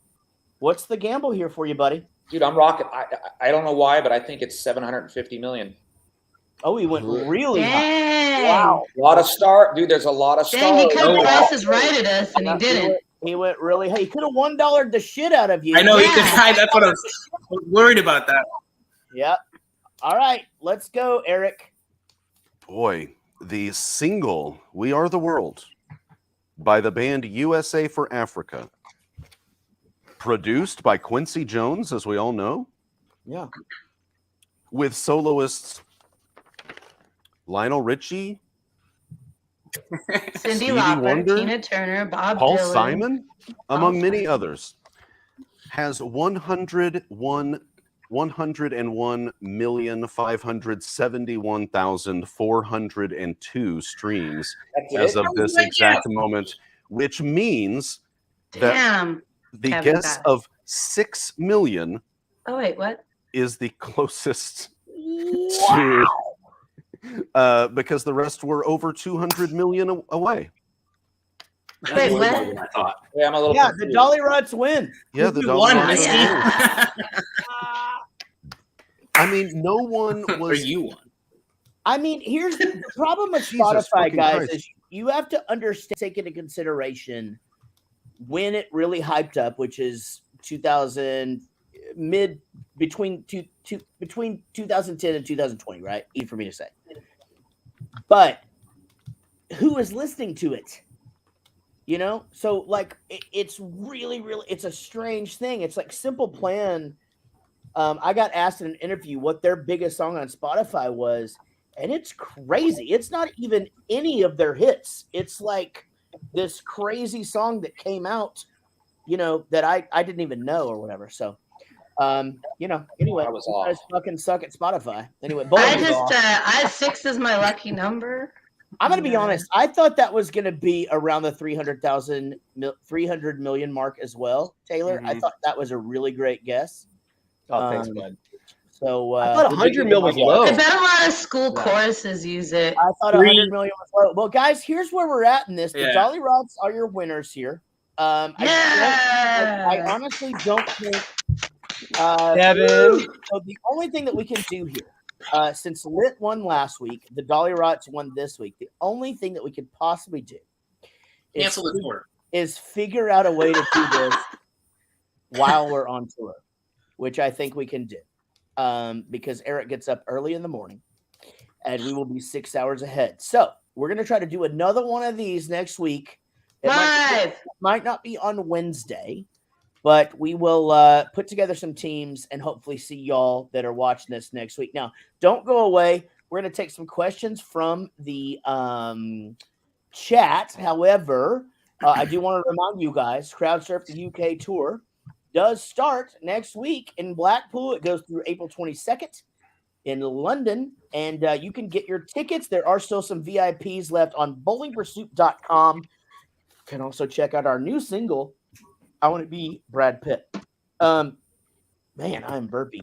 What's the gamble here for you, buddy? Dude, I'm rocking. I don't know why, but I think it's 750 million. Oh, he went really high. Dang. Wow. A lot of star, dude. There's a lot of stars. Dang, he cut the prices right at us, and he didn't. He went really high. He could have $1 the shit out of you. I know he could. That's what I was worried about that. Yep. All right, let's go, Eric. Boy, the single "We Are the World" by the band USA for Africa, produced by Quincy Jones, as we all know. Yeah. With soloists Lionel Richie, Cindy Stevie Lauper, Wonder, Tina Turner, Bob Paul Dylan. Simon, among many others, has 101,571,402 streams as of this exact moment, which means that Damn. the Kevin guess Bass. of 6 million Oh, wait, what? is the closest to, because the rest were over 200 million away. Wait, what? I thought. Yeah, I'm a little. Yeah, the confused. Dollyrots win. Yeah, the You Dollar won, Rots Misty. won. I mean, no one Or was. you won. I mean, here's the problem with Jesus Spotify, fucking guys, Christ. is you have to understand, take into consideration when it really hyped up, which is 2000 between 2010 and 2020, right? Easy for me to say. But who is listening to it? You know, so like it's really, it's a strange thing. It's like Simple Plan. I got asked in an interview what their biggest song on Spotify was, and it's crazy. It's not even any of their hits. It's like this crazy song that came out, you know, that I didn't even know or whatever. So, you know, anyway, That was you guys off. fucking suck at Spotify. Anyway, I 6 is my lucky number. I'm going to be honest. I thought that was going to be around the 300 million mark as well, Taylor. I thought that was a really great guess. Oh, thanks, bud. So I thought 100 mil was low. I bet a lot of school choruses use it. I thought 100 million was low. Well, guys, here's where we're at in this. The Yeah. Dollyrots are your winners here. I honestly don't think. Kevin. So the only thing that we can do here, since Lit won last week, the Dollyrots won this week. The only thing that we could possibly do Cancel the tour. is figure out a way to do this while we're on tour, which I think we can do, because Eric gets up early in the morning, and we will be 6 hours ahead. So we're going to try to do another one of these next week. It might not be on Wednesday, but we will put together some teams and hopefully see y'all that are watching this next week. Now, don't go away. We're going to take some questions from the chat. However, I do want to remind you guys, CrowdSurf the UK tour does start next week in Blackpool. It goes through April 22nd in London, and you can get your tickets. There are still some VIPs left on bowlingpursuit.com. You can also check out our new single, I Want to Be Brad Pitt. Man, I'm burpy.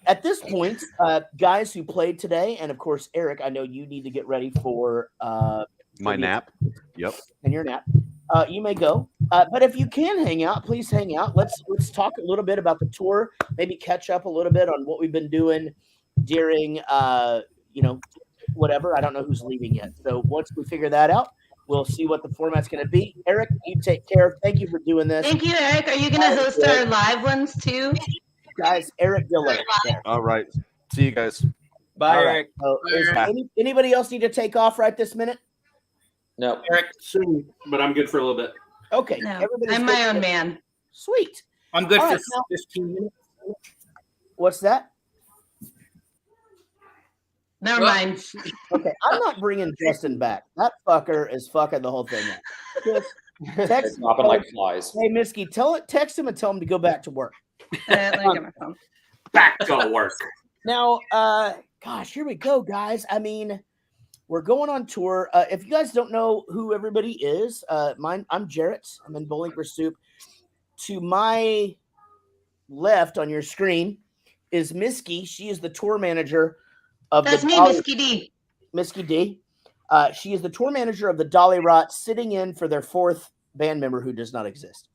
At this point, guys who played today, and of course, Eric, I know you need to get ready for My nap. Yep. and your nap. You may go, but if you can hang out, please hang out. Let's talk a little bit about the tour. Maybe catch up a little bit on what we've been doing during, you know, whatever. I don't know who's leaving yet. So once we figure that out, we'll see what the format's going to be. Eric, you take care. Thank you for doing this. Thank you, Eric. Are you going to host our live ones too? Guys, Eric Diller. There. All right. See you guys. Bye, All right. Eric. So is anybody else need to take off right this minute? No. Eric, Soon, but I'm good for a little bit. Okay. No, everybody's I'm good. my own man. Sweet. I'm good All for right, now- 15 minutes. What's that? Never mind. Okay, I'm not bringing Justin back. That fucker is fucking the whole thing up. Just They're text, dropping like flies. hey, Misky, text him and tell him to go back to work. Let me get my phone. Back to work. Now, gosh, here we go, guys. I mean, we're going on tour. If you guys don't know who everybody is, I'm Jaret. I'm in Bowling for Soup. To my left on your screen is Misky. She is the tour manager of That's the me, Misky D. Misky D. She is the tour manager of the Dollyrots, sitting in for their fourth band member who does not exist.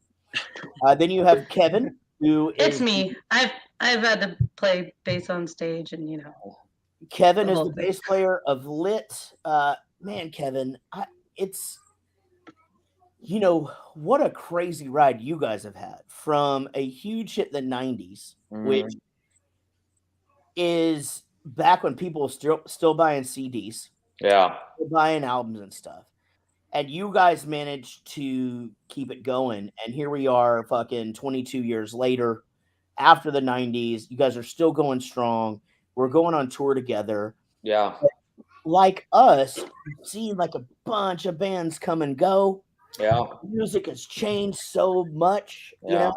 Then you have Kevin, who It's is me. I've had to play bass on stage, and you know. Kevin The is whole the thing. bass player of Lit. Man, Kevin, it's what a crazy ride you guys have had from a huge hit in the 90s, which is back when people were still buying CDs, Yeah. buying albums and stuff. And you guys managed to keep it going. And here we are fucking 22 years later, after the 90s. You guys are still going strong. We're going on tour together. Yeah. Like us, seeing like a bunch of bands come and go. Yeah. Music has changed so much, Yeah.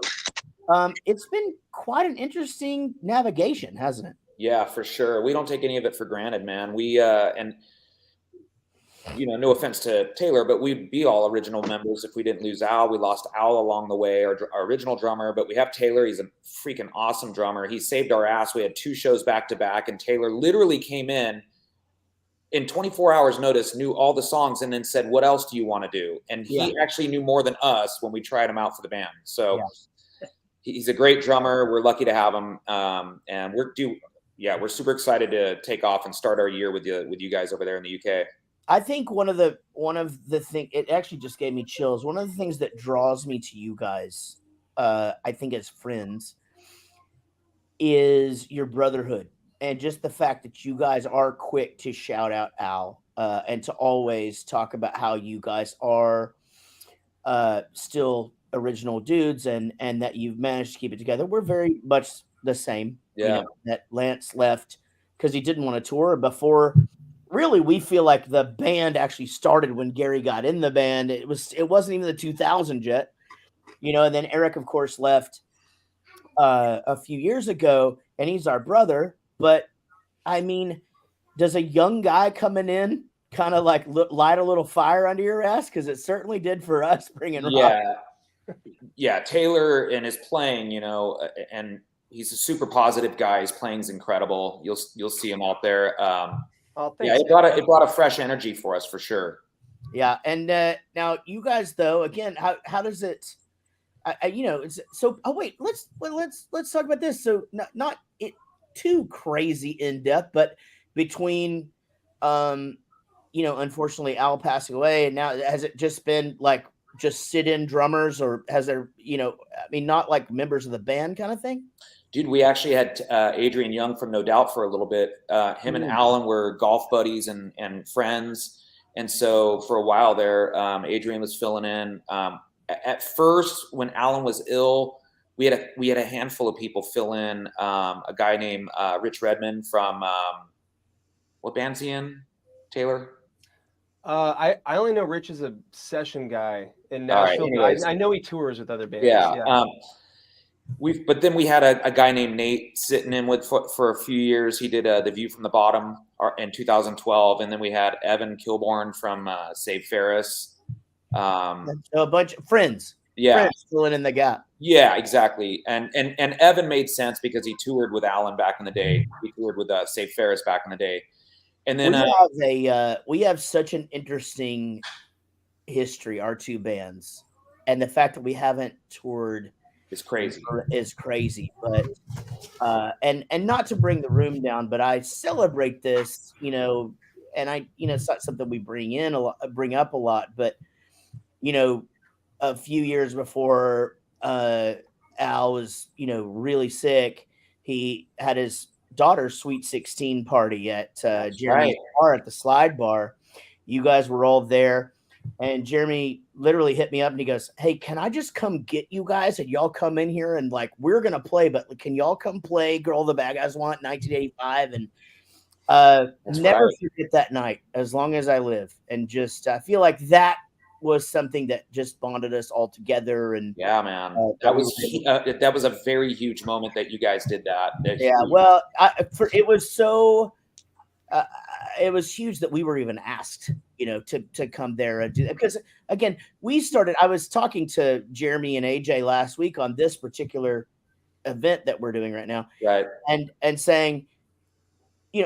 It's been quite an interesting navigation, hasn't it? Yeah, for sure. We don't take any of it for granted, man. We and no offense to Taylor, but we'd be all original members if we didn't lose Al. We lost Al along the way, our original drummer, but we have Taylor. He's a freaking awesome drummer. He saved our ass. We had 2 shows back to back, and Taylor literally came in 24 hours notice, knew all the songs, and then said, "What else do you want to do?" And he actually knew more than us when we tried him out for the band. So he's a great drummer. We're lucky to have him. And we're super excited to take off and start our year with you guys over there in the UK. I think one of the thing, it actually just gave me chills. One of the things that draws me to you guys, I think as friends, is your brotherhood. And just the fact that you guys are quick to shout out Al, and to always talk about how you guys are still original dudes, and that you've managed to keep it together. We're very much the same. Yeah. That Lance left because he didn't want to tour before. Really, we feel like the band actually started when Gary got in the band. It wasn't even the 2000 yet, and then Eric, of course, left a few years ago, and he's our brother. But I mean, does a young guy coming in kind of like light a little fire under your ass? Because it certainly did for us bringing Rob. Yeah. Taylor and his playing, and he's a super positive guy. His playing's incredible. You'll see him out there. It brought a fresh energy for us for sure. Yeah, and now you guys, though, again, how does it? It's so. Oh wait, let's talk about this. So not it too crazy in depth, but between, unfortunately Al passing away, and now has it just been like just sit-in drummers, or has there, not like members of the band kind of thing? Dude, we actually had Adrian Young from No Doubt for a little bit. Him and Alan were golf buddies and friends. And so for a while there, Adrian was filling in. At first, when Alan was ill, we had a handful of people fill in. A guy named Rich Redmond from what band's he in, Taylor? I only know Rich is a session guy in Nashville. Right, I know he tours with other bands. Yeah. But then we had a guy named Nate sitting in with for a few years. He did The View from the Bottom in 2012, and then we had Evan Kilborn from Save Ferris. A bunch of friends. Yeah, friends filling in the gap. Yeah, exactly. And Evan made sense because he toured with Alan back in the day. He toured with Save Ferris back in the day. And then we have such an interesting history, our two bands, and the fact that we haven't toured. It's crazy. Is crazy, but and not to bring the room down, but I celebrate this, and it's not something we bring up a lot, but a few years before Al was, really sick, he had his daughter's Sweet 16 party at Jeremy's bar at the Slide Bar. You guys were all there. And Jeremy literally hit me up and he goes, "Hey, can I just come get you guys and y'all come in here and we're going to play, but can y'all come play Girl the Bad Guys Want 1985?" And never forget that night as long as I live. And just, I feel like that was something that just bonded us all together. And Yeah, man, that was a very huge moment that you guys did that. yeah, well, it was so. It was huge that we were even asked, to come there and do that. Because again, I was talking to Jeremy and AJ last week on this particular event that we're doing right now. Right. And saying,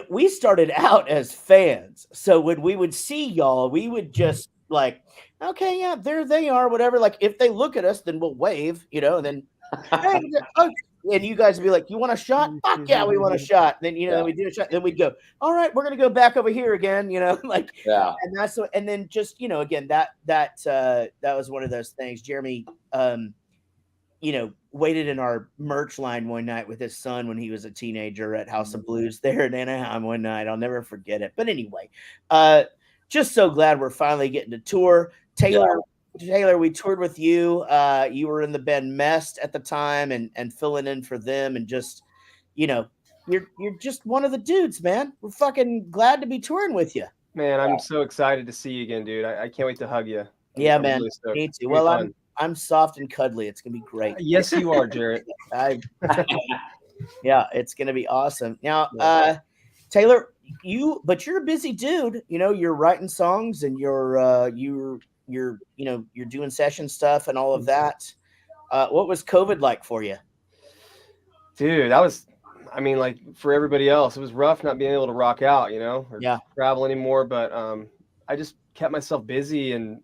we started out as fans. So when we would see y'all, we would just like, okay, yeah, there they are, whatever. Like if they look at us, then we'll wave, and then, hey, and you guys would be like, you want a shot? Fuck yeah, we want a shot. Then, then we do a shot. Then we'd go, all right, we're going to go back over here again, like, yeah. And that's so, and then just, again, that was one of those things. Jeremy, waited in our merch line one night with his son when he was a teenager at House of Blues there in Anaheim one night. I'll never forget it. But anyway, just so glad we're finally getting to tour. Taylor, we toured with you. You were in the band Mest at the time and filling in for them. And just, you're just one of the dudes, man. We're fucking glad to be touring with you. Man, I'm so excited to see you again, dude. I can't wait to hug you. Yeah, man. Really me too. Well, I'm soft and cuddly. It's gonna be great. Yes, you are, Jaret. Yeah, it's gonna be awesome. Now, Taylor, you're a busy dude. You're writing songs and you're doing session stuff and all of that. What was COVID like for you? Dude, that was, like for everybody else, it was rough not being able to rock out, or travel anymore. But I just kept myself busy and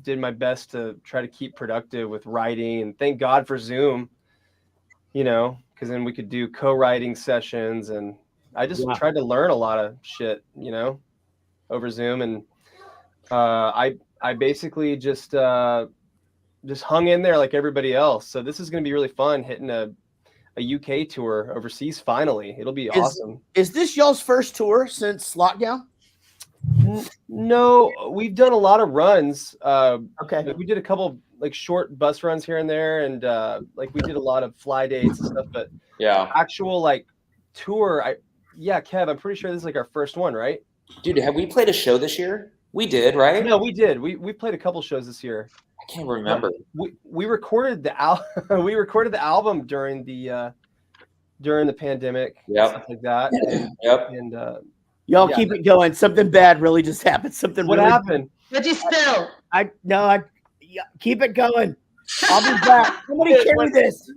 did my best to try to keep productive with writing, and thank God for Zoom, because then we could do co-writing sessions, and I just tried to learn a lot of shit, over Zoom. And I basically just hung in there like everybody else. So this is going to be really fun, hitting a UK tour overseas. Finally, it'll be awesome. Is this y'all's first tour since lockdown? No, we've done a lot of runs. Okay. We did a couple like short bus runs here and there, and we did a lot of fly dates and stuff. But actual like tour, Kev, I'm pretty sure this is like our first one, right? Dude, have we played a show this year? We did, right? No, we did. We played a couple shows this year. I can't remember. We recorded the album during the pandemic. Stuff like that. And, and y'all keep it going. Something bad really just happened. What happened? What'd you spill? Keep it going. I'll be back. Somebody carry this.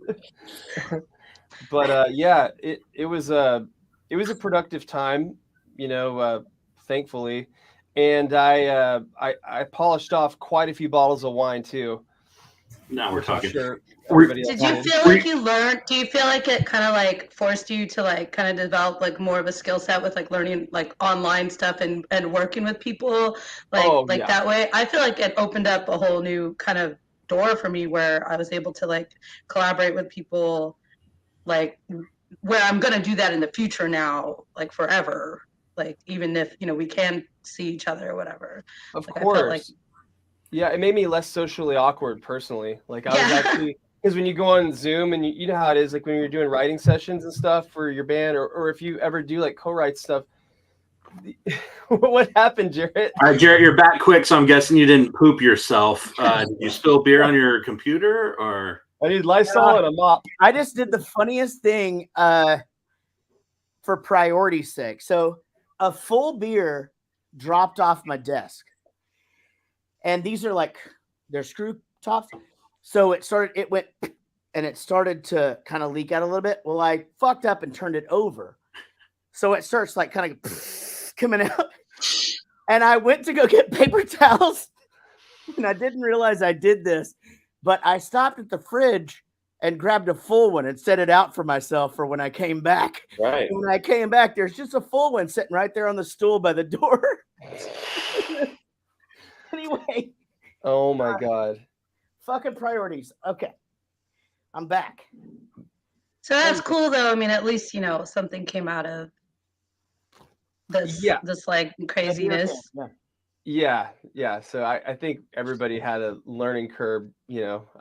But it was a productive time, thankfully. And I polished off quite a few bottles of wine too. Now we're talking. Sure Did you feel like you learned? Do you feel like it kind of like forced you to like kind of develop like more of a skill set with like learning like online stuff and working with people that way? I feel like it opened up a whole new kind of door for me where I was able to like collaborate with people, like where I'm gonna do that in the future now, like forever. Like even if we can see each other or whatever. Of course. Yeah, it made me less socially awkward personally. Like I was actually, because when you go on Zoom and you know how it is, like when you're doing writing sessions and stuff for your band, or if you ever do like co-write stuff. What happened, Jaret? All right, Jaret, you're back quick, so I'm guessing you didn't poop yourself. Did you spill beer on your computer, or? I need Lysol and a mop. I just did the funniest thing for priority's sake. So a full beer dropped off my desk. And these are like, they're screw tops. So it went, and it started to kind of leak out a little bit. Well, I fucked up and turned it over. So it starts like kind of coming out. And I went to go get paper towels. And I didn't realize I did this. But I stopped at the fridge and grabbed a full one and set it out for myself for when I came back. Right. And when I came back, there's just a full one sitting right there on the stool by the door. Anyway. Oh my God. Fucking priorities. Okay. I'm back. So that's cool though. I mean, at least, something came out of this, this like craziness. Yeah. So I think everybody had a learning curve,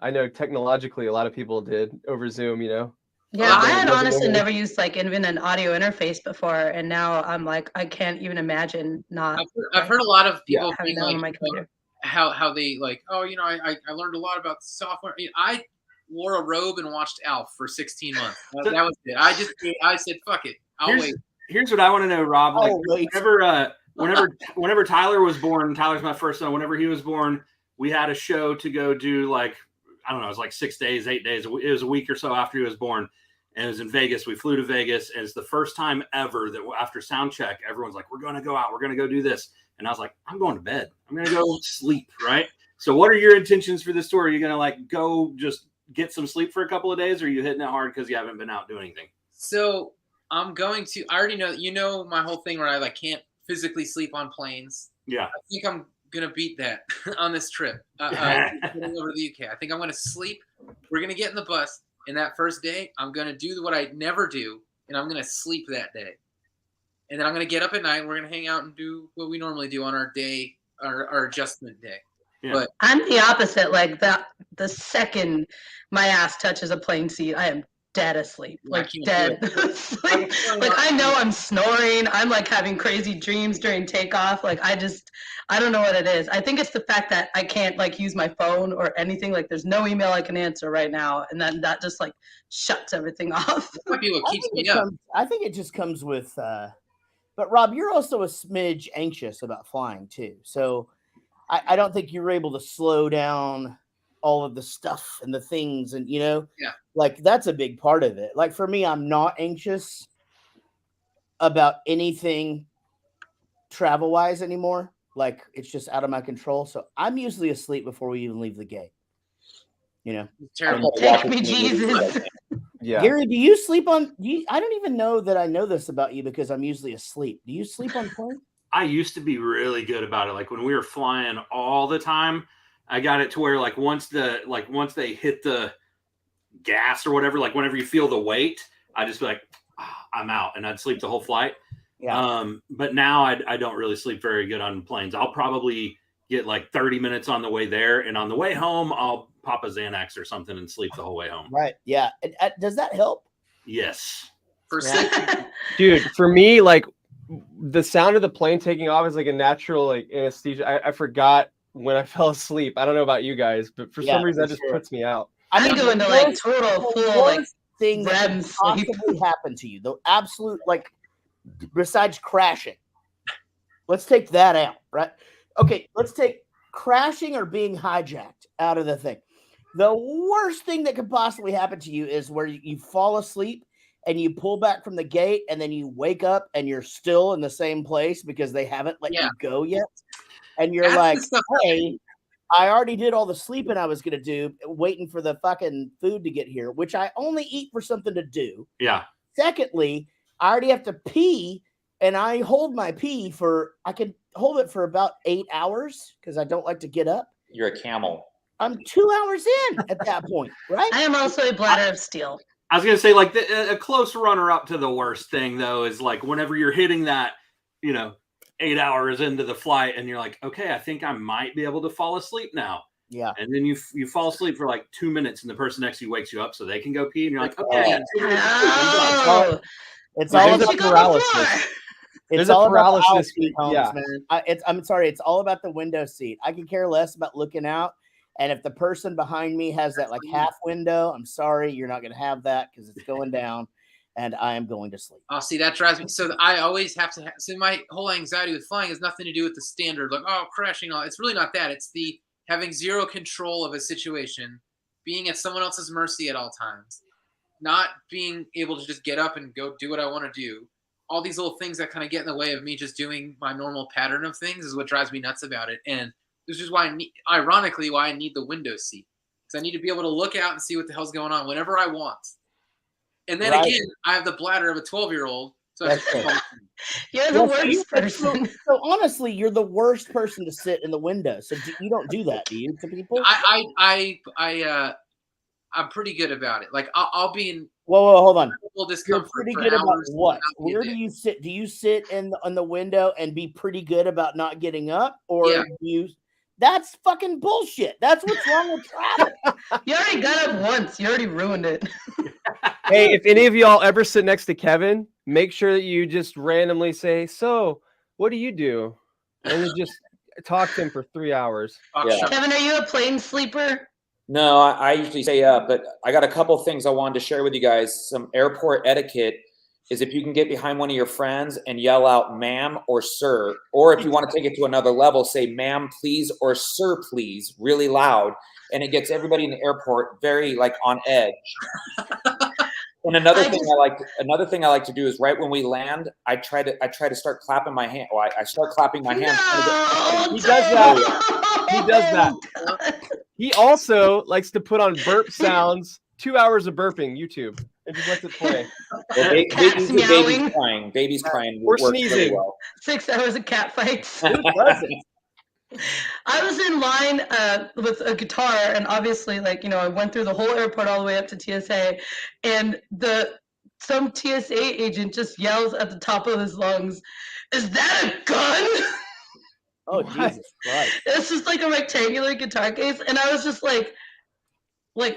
I know technologically a lot of people did over Zoom, Yeah, I had honestly never used like even an audio interface before, and now I'm like, I can't even imagine not. I've heard a lot of people having that on my computer. how they like, oh, I learned a lot about software. I wore a robe and watched Alf for 16 months. That was it. I said, fuck it. I'll wait. Here's what I want to know, Rob. Like, wait. whenever Tyler was born, Tyler's my first son. Whenever he was born, we had a show to go do. Like, I don't know, it was like 6 days, 8 days. It was a week or so after he was born, and it was in Vegas. We flew to Vegas, and it's the first time ever that after sound check, everyone's like, "We're going to go out. We're going to go do this." And I was like, "I'm going to bed. I'm going to go sleep." Right. So, what are your intentions for this tour? Are you going to like go just get some sleep for a couple of days, or are you hitting it hard because you haven't been out doing anything? So I'm going to. I already know. My whole thing where I like can't physically sleep on planes. Yeah. I think I'm gonna beat that on this trip. Going over to the UK. I think I'm gonna sleep. We're gonna get in the bus, and that first day, I'm gonna do what I never do, and I'm gonna sleep that day. And then I'm gonna get up at night. And we're gonna hang out and do what we normally do on our day, our adjustment day. Yeah. But I'm the opposite. Like the second my ass touches a plane seat, I am dead asleep. Like dead asleep. Like I know I'm snoring. I'm like having crazy dreams during takeoff. Like I don't know what it is. I think it's the fact that I can't like use my phone or anything. Like there's no email I can answer right now, and then that just like shuts everything off. that might be what keeps me up. I think it just comes with. But Rob, you're also a smidge anxious about flying too. So I don't think you're able to slow down all of the stuff and the things, and like that's a big part of it. Like for me, I'm not anxious about anything travel wise anymore. Like it's just out of my control. So I'm usually asleep before we even leave the gate. It's terrible. Take me, Jesus. Yeah. Gary, do you sleep on? I don't even know that I know this about you because I'm usually asleep. Do you sleep on plane? I used to be really good about it. Like when we were flying all the time, I got it to where like once they hit the gas or whatever, like whenever you feel the weight, I just be like, I'm out, and I'd sleep the whole flight. Yeah. But now I don't really sleep very good on planes. I'll probably get like 30 minutes on the way there, and on the way home, I'll pop a Xanax or something and sleep the whole way home. Right. Yeah. Does that help? Yes. For safety. Dude, for me, like the sound of the plane taking off is like a natural like anesthesia. I forgot when I fell asleep. I don't know about you guys, but for some reason that just puts me out. I'm going to like total full like thing that REM could sleep. possibly happen to you. The absolute like besides crashing. Let's take that out, right? Okay, let's take crashing or being hijacked out of the thing. The worst thing that could possibly happen to you is where you fall asleep and you pull back from the gate and then you wake up and you're still in the same place because they haven't let you go yet. And you're like, hey, I already did all the sleeping I was going to do, waiting for the fucking food to get here, which I only eat for something to do. Yeah. Secondly, I already have to pee, and I hold my pee I can hold it for about 8 hours because I don't like to get up. You're a camel. I'm 2 hours in at that point, right? I am also a bladder of steel. I was going to say, like, a close runner-up to the worst thing, though, is, like, whenever you're hitting that, 8 hours into the flight, and you're like, okay, I think I might be able to fall asleep now. Yeah. And then you fall asleep for, like, 2 minutes, and the person next to you wakes you up so they can go pee, and you're like, okay. It's all about paralysis. It's all about aisle seat homes, man. I'm sorry. It's all about the window seat. I can care less about looking out. And if the person behind me has that like half window, I'm sorry, you're not going to have that because it's going down, and I am going to sleep. Oh, see, that drives me. So I always have to. So my whole anxiety with flying has nothing to do with the standard, like crashing. It's really not that. It's the having zero control of a situation, being at someone else's mercy at all times, not being able to just get up and go do what I want to do. All these little things that kind of get in the way of me just doing my normal pattern of things is what drives me nuts about it. And this is why I need the window seat, because I need to be able to look out and see what the hell's going on whenever I want. And then again, I have the bladder of a 12-year-old. So you're the worst person. So honestly, you're the worst person to sit in the window. So you don't do that, do you, to people? I'm pretty good about it. Like I'll be in. Whoa, hold on. You're pretty good about what? Where do you sit? Do you sit in the window and be pretty good about not getting up, or do you? That's fucking bullshit. That's what's wrong with travel. You already got up once. You already ruined it. Hey, if any of y'all ever sit next to Kevin, make sure that you just randomly say, "So, what do you do?" And you just talked to him for 3 hours. Yeah. Kevin, are you a plane sleeper? No, I usually stay up, but I got a couple things I wanted to share with you guys. Some airport etiquette is if you can get behind one of your friends and yell out ma'am or sir, or if you want to take it to another level, say ma'am please or sir please really loud, and it gets everybody in the airport very like on edge. And another thing I like to do is right when we land, I try to start clapping my hand. Well, I start clapping my hands. No, He does that. He does that. He also likes to put on burp sounds. 2 hours of burping. YouTube. It just lets it play. Well, Cats meowing. Baby's crying. Or works sneezing. really well. 6 hours of cat fights. Who doesn't? I was in line with a guitar, and obviously, like, I went through the whole airport all the way up to TSA, and some TSA agent just yells at the top of his lungs, "Is that a gun?" Oh, Jesus Christ. It's just like a rectangular guitar case, and I was just like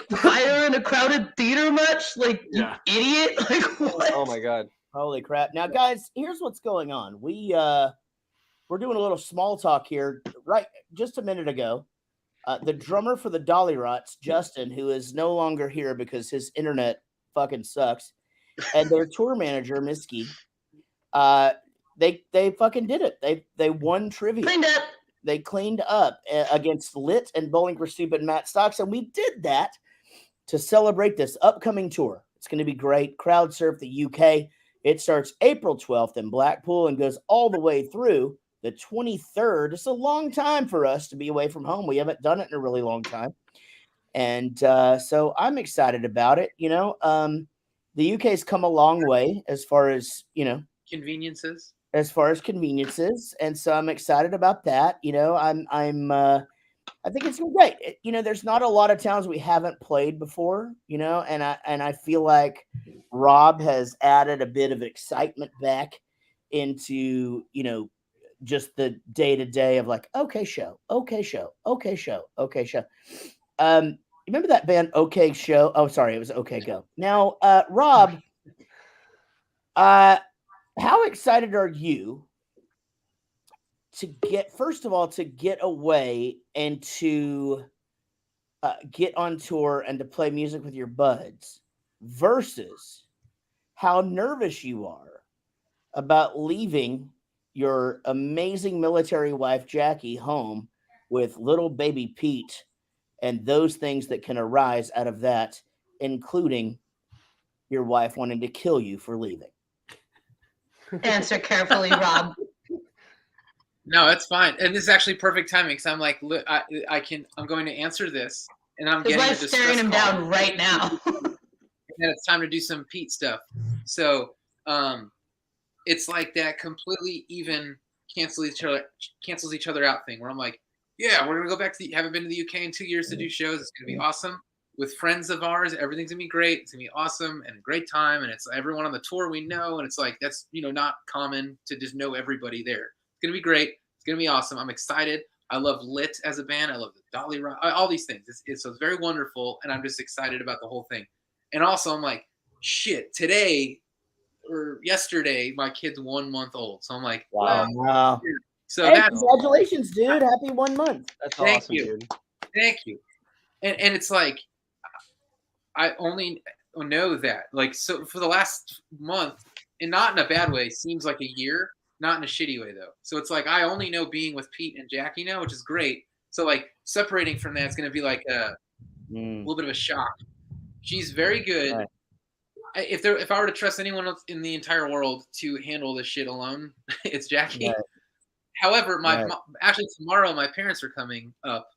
fire in a crowded theater much? Like, you idiot? Like, what? Oh my God. Holy crap. Now, guys, here's what's going on. We're doing a little small talk here. Right, just a minute ago, the drummer for the Dollyrots, Justin, who is no longer here because his internet fucking sucks, and their tour manager, Miski, they fucking did it. They won trivia. Cleaned up. They cleaned up against Lit and Bowling for Stupid Matt Stocks, and we did that to celebrate this upcoming tour. It's going to be great. Crowd Surf the UK. It starts April 12th in Blackpool and goes all the way through the 23rd. It's a long time for us to be away from home. We haven't done it in a really long time. And so I'm excited about it. The UK's come a long way as far as, Conveniences. And so I'm excited about that. I think it's great. There's not a lot of towns we haven't played before, and I feel like Rob has added a bit of excitement back into, just the day-to-day of like, okay show. Remember that band OK Show? Oh, sorry, it was OK Go. Now, Rob, how excited are you to get away and to get on tour and to play music with your buds versus how nervous you are about leaving your amazing military wife, Jackie, home with little baby Pete and those things that can arise out of that, including your wife wanting to kill you for leaving? Answer carefully, Rob. No, it's fine, and this is actually perfect timing because I'm like, I'm going to answer this, and I'm His getting wife's staring him down right now. And it's time to do some Pete stuff. So, it's like that completely even cancels each other out thing where I'm like, yeah, we're gonna go back to haven't been to the UK in 2 years to do shows. It's gonna be awesome with friends of ours. Everything's gonna be great. It's gonna be awesome and a great time. And it's everyone on the tour we know, and it's like that's not common to just know everybody there. It's gonna be great. It's gonna be awesome. I'm excited. I love Lit as a band. I love the Dollyrots. All these things. So it's very wonderful, and I'm just excited about the whole thing. And also, I'm like, shit. Today or yesterday, my kid's 1 month old. So I'm like, wow. So hey, congratulations, dude! Happy 1 month. That's Thank awesome, you. dude. Thank you. And it's like, I only know that. Like, so for the last month, and not in a bad way, seems like a year, not in a shitty way, though. So it's like, I only know being with Pete and Jackie now, which is great. So, like, separating from that is going to be like a little bit of a shock. She's very good. Right. If I were to trust anyone else in the entire world to handle this shit alone, it's Jackie. Right. However, actually tomorrow my parents are coming up,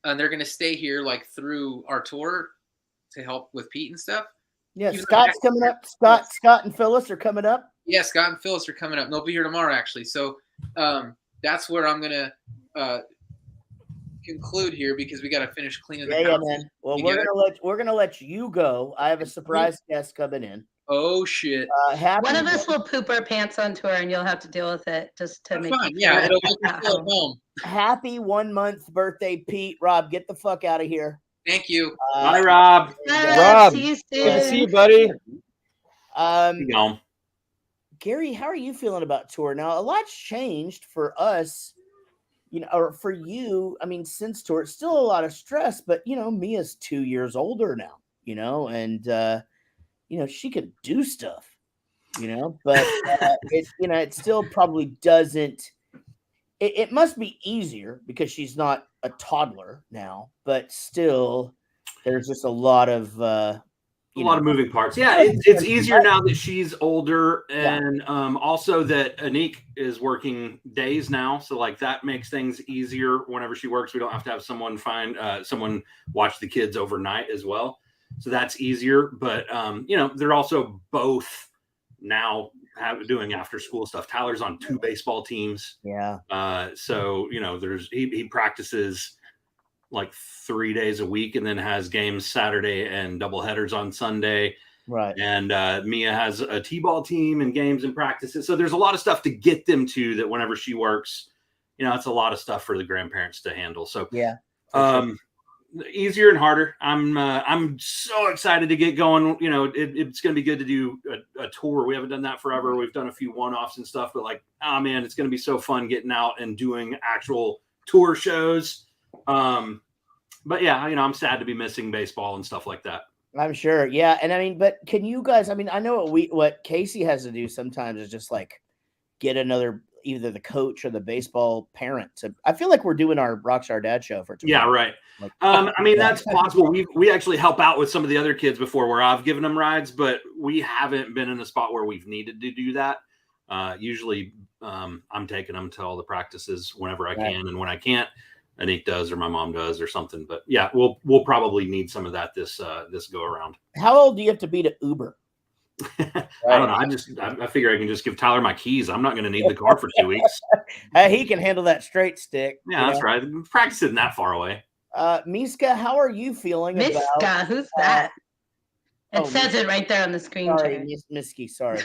and they're going to stay here like through our tour to help with Pete and stuff. Yeah, Even Scott's coming up. Scott and Phyllis are coming up. Yeah, Scott and Phyllis are coming up. And they'll be here tomorrow, actually. So that's where I'm going to conclude here because we got to finish cleaning the house. Yeah, man. Well, we're gonna let you go. I have a surprise guest coming in. Oh shit! One of us will poop our pants on tour, and you'll have to deal with it just to make. Fine. Yeah, it'll make you feel at home. Happy 1 month birthday, Pete. Rob, get the fuck out of here. Thank you. Bye, Rob. Rob, see you soon. good to see you, buddy. Gary, how are you feeling about tour now? A lot's changed for us or for you, I mean, since tour, it's still a lot of stress, but Mia's 2 years older now, and she could do stuff, but it still probably doesn't. It must be easier because she's not a toddler now, but still, there's just a lot of moving parts. Yeah, it's easier now that she's older, and also that Anik is working days now, so like that makes things easier whenever she works. We don't have to have someone watch the kids overnight as well, so that's easier. But they're also both now doing after school stuff. Tyler's on 2 baseball teams. So he practices like 3 days a week and then has games Saturday and double headers on Sunday. Right. And Mia has a t-ball team and games and practices. So there's a lot of stuff to get them to that whenever she works, it's a lot of stuff for the grandparents to handle. So easier and harder. I'm so excited to get going. It's going to be good to do a tour. We haven't done that forever. We've done a few one-offs and stuff, but it's going to be so fun getting out and doing actual tour shows. But yeah, I'm sad to be missing baseball and stuff like that. I'm sure. Yeah. And but can you guys, I know what Casey has to do sometimes is just get either the coach or the baseball parent I feel like we're doing our Rockstar Dad show for tomorrow. Yeah, right. That's possible. We actually help out with some of the other kids before where I've given them rides, but we haven't been in a spot where we've needed to do that. Usually I'm taking them to all the practices whenever I can, and when I can't, Anik does or my mom does or something. But yeah, we'll probably need some of that this go around. How old do you have to be to Uber? I don't know. I figure I can just give Tyler my keys. I'm not going to need the car for 2 weeks. He can handle that straight stick. Yeah, that's right. Practice isn't that far away. Miska, how are you feeling about who's that? It says it right there on the screen. Sorry, Misky, sorry.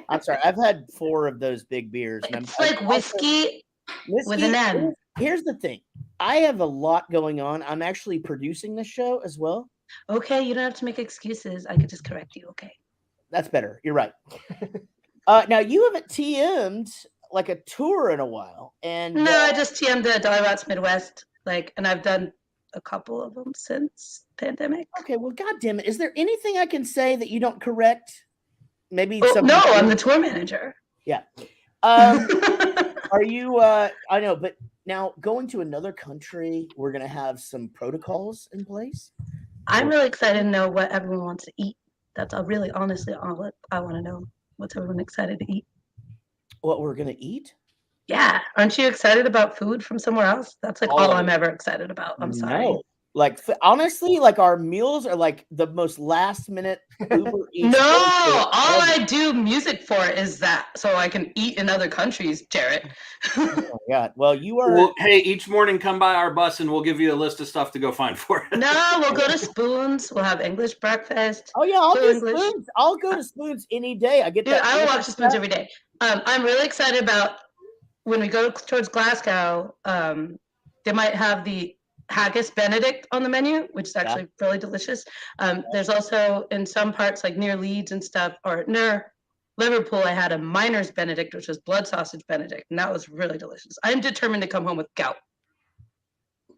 I'm sorry. I've had 4 of those big beers. It's like whiskey with an M. Here's the thing. I have a lot going on. I'm actually producing this show as well. Okay, you don't have to make excuses. I could just correct you. Okay. That's better. You're right. Now, you haven't TM'd a tour in a while. And no, I just TM'd the Dollyrots Midwest. And I've done a couple of them since pandemic. Okay, well, goddamn it. Is there anything I can say that you don't correct? Maybe no, I'm the tour manager. Yeah. Are you I know, but now going to another country, we're gonna have some protocols in place. I'm really excited to know what everyone wants to eat. That's really honestly all I want to know. What's everyone excited to eat? What we're gonna eat? Yeah. Aren't you excited about food from somewhere else? That's all I'm ever excited about. I'm sorry. No. Honestly, our meals are the most last minute Uber Eats. No, all I do music for is that so I can eat in other countries, Jaret. Oh my God. Well, you are. Well, hey, each morning come by our bus and we'll give you a list of stuff to go find for it. No, we'll go to Spoons. We'll have English breakfast. Oh yeah, I'll do Spoons. I'll go to Spoons any day. I get that. I will watch Spoons every day. I'm really excited about when we go towards Glasgow. They might have the haggis Benedict on the menu, which is actually really delicious. There's also in some parts near Leeds and stuff, or near Liverpool, I had a Miner's Benedict, which was blood sausage Benedict, and that was really delicious. I'm determined to come home with gout.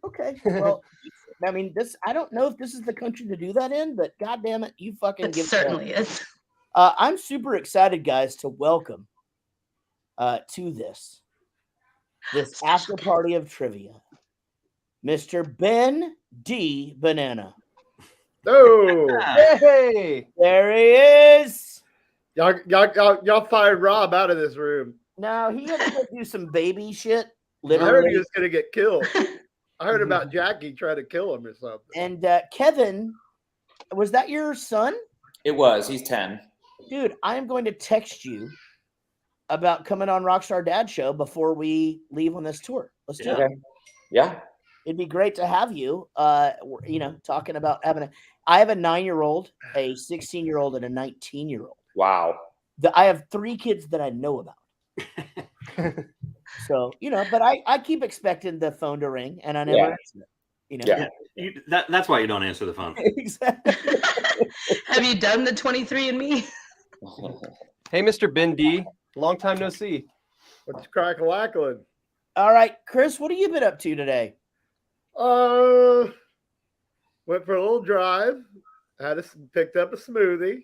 Okay, well, I don't know if this is the country to do that in, but God damn it, you fucking give it. Certainly is. I'm super excited, guys, to welcome to this after party of trivia, Mr. Ben D. Banana. Oh, hey, there he is. Y'all fired Rob out of this room. No, he had to go do some baby shit. Literally. I heard he was going to get killed. I heard about Jackie trying to kill him or something. And Kevin, was that your son? It was. He's 10. Dude, I am going to text you about coming on Rockstar Dad Show before we leave on this tour. Let's do it. Yeah. It'd be great to have you, talking about I have a 9-year-old, a 16-year-old, and a 19-year-old. Wow. I have 3 kids that I know about. So, but I keep expecting the phone to ring, and I never answer it. That's why you don't answer the phone. Exactly. Have you done the 23andMe? Hey, Mr. Ben D. Long time no see. What's crack-a-lackling? All right, Chris, what have you been up to today? Went for a little drive. Picked up a smoothie.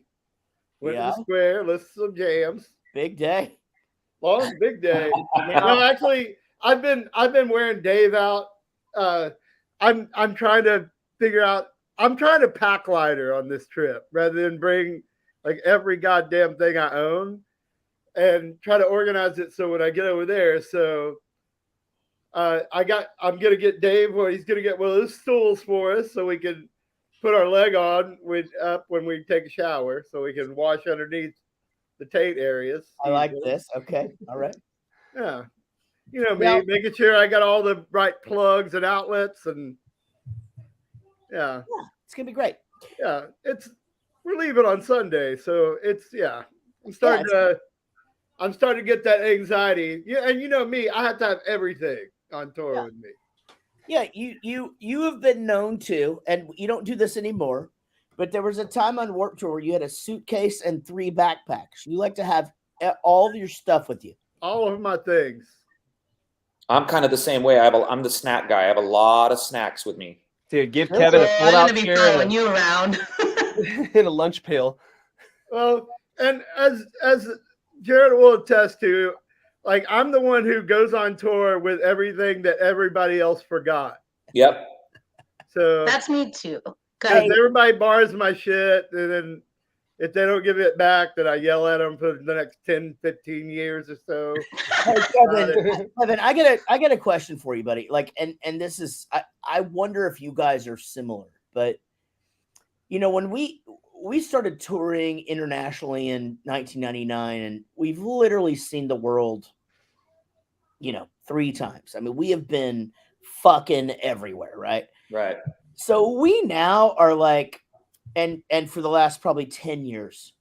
Went to the square. Listened to some jams. Big day. Big day. No, actually, I've been wearing Dave out. I'm trying to figure out. I'm trying to pack lighter on this trip rather than bring like every goddamn thing I own, and try to organize it so when I get over there. So I'm gonna get Dave. Well, he's gonna get one of those stools for us so we can put our leg on up when we take a shower, so we can wash underneath the taint areas. I like this. Okay. All right. Yeah. You know me, making sure I got all the right plugs and outlets, and yeah, it's gonna be great. Yeah, we're leaving on Sunday, so I'm starting to get that anxiety. Yeah, and you know me, I have to have everything on tour with me. Yeah, you have been known to, and you don't do this anymore, but there was a time on Warped Tour where you had a suitcase and 3 backpacks. You like to have all of your stuff with you. All of my things. I'm kind of the same way. I'm the snack guy. I have a lot of snacks with me. Dude, give Kevin a fold-out I'm gonna be chair following you around. and a lunch pail. Well, and as Jaret will attest to, like, I'm the one who goes on tour with everything that everybody else forgot. Yep. So that's me too. Because everybody borrows my shit, and then if they don't give it back, then I yell at them for the next 10, 15 years or so. Hey, Kevin, I got a question for you, buddy. Like, and this is, I wonder if you guys are similar, but you know, when we started touring internationally in 1999, and we've literally seen the world, 3 times. I mean, we have been fucking everywhere, right? Right. So we now are like, and for the last probably 10 years,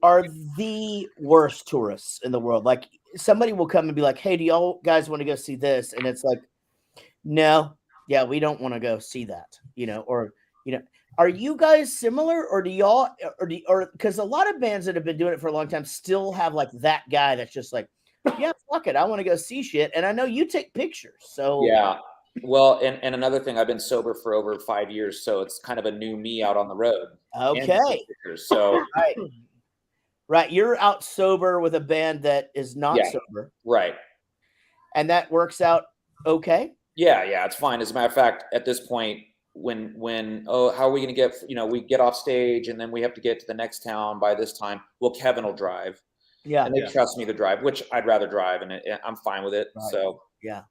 are the worst tourists in the world. Like, somebody will come and be like, hey, do y'all guys want to go see this? And it's like, no, yeah, we don't want to go see that, are you guys similar, or do y'all, or because a lot of bands that have been doing it for a long time still have like that guy that's just like, yeah, fuck it, I want to go see shit. And I know you take pictures. So yeah. Well, and another thing, I've been sober for over 5 years, so it's kind of a new me out on the road. Okay. So right. You're out sober with a band that is not sober. Right. And that works out okay? Yeah, it's fine. As a matter of fact, at this point, when how are we going to get, we get off stage and then we have to get to the next town by this time. Well, Kevin will drive. Yeah. And they trust me to drive, which I'd rather drive, and I'm fine with it. Right. So yeah.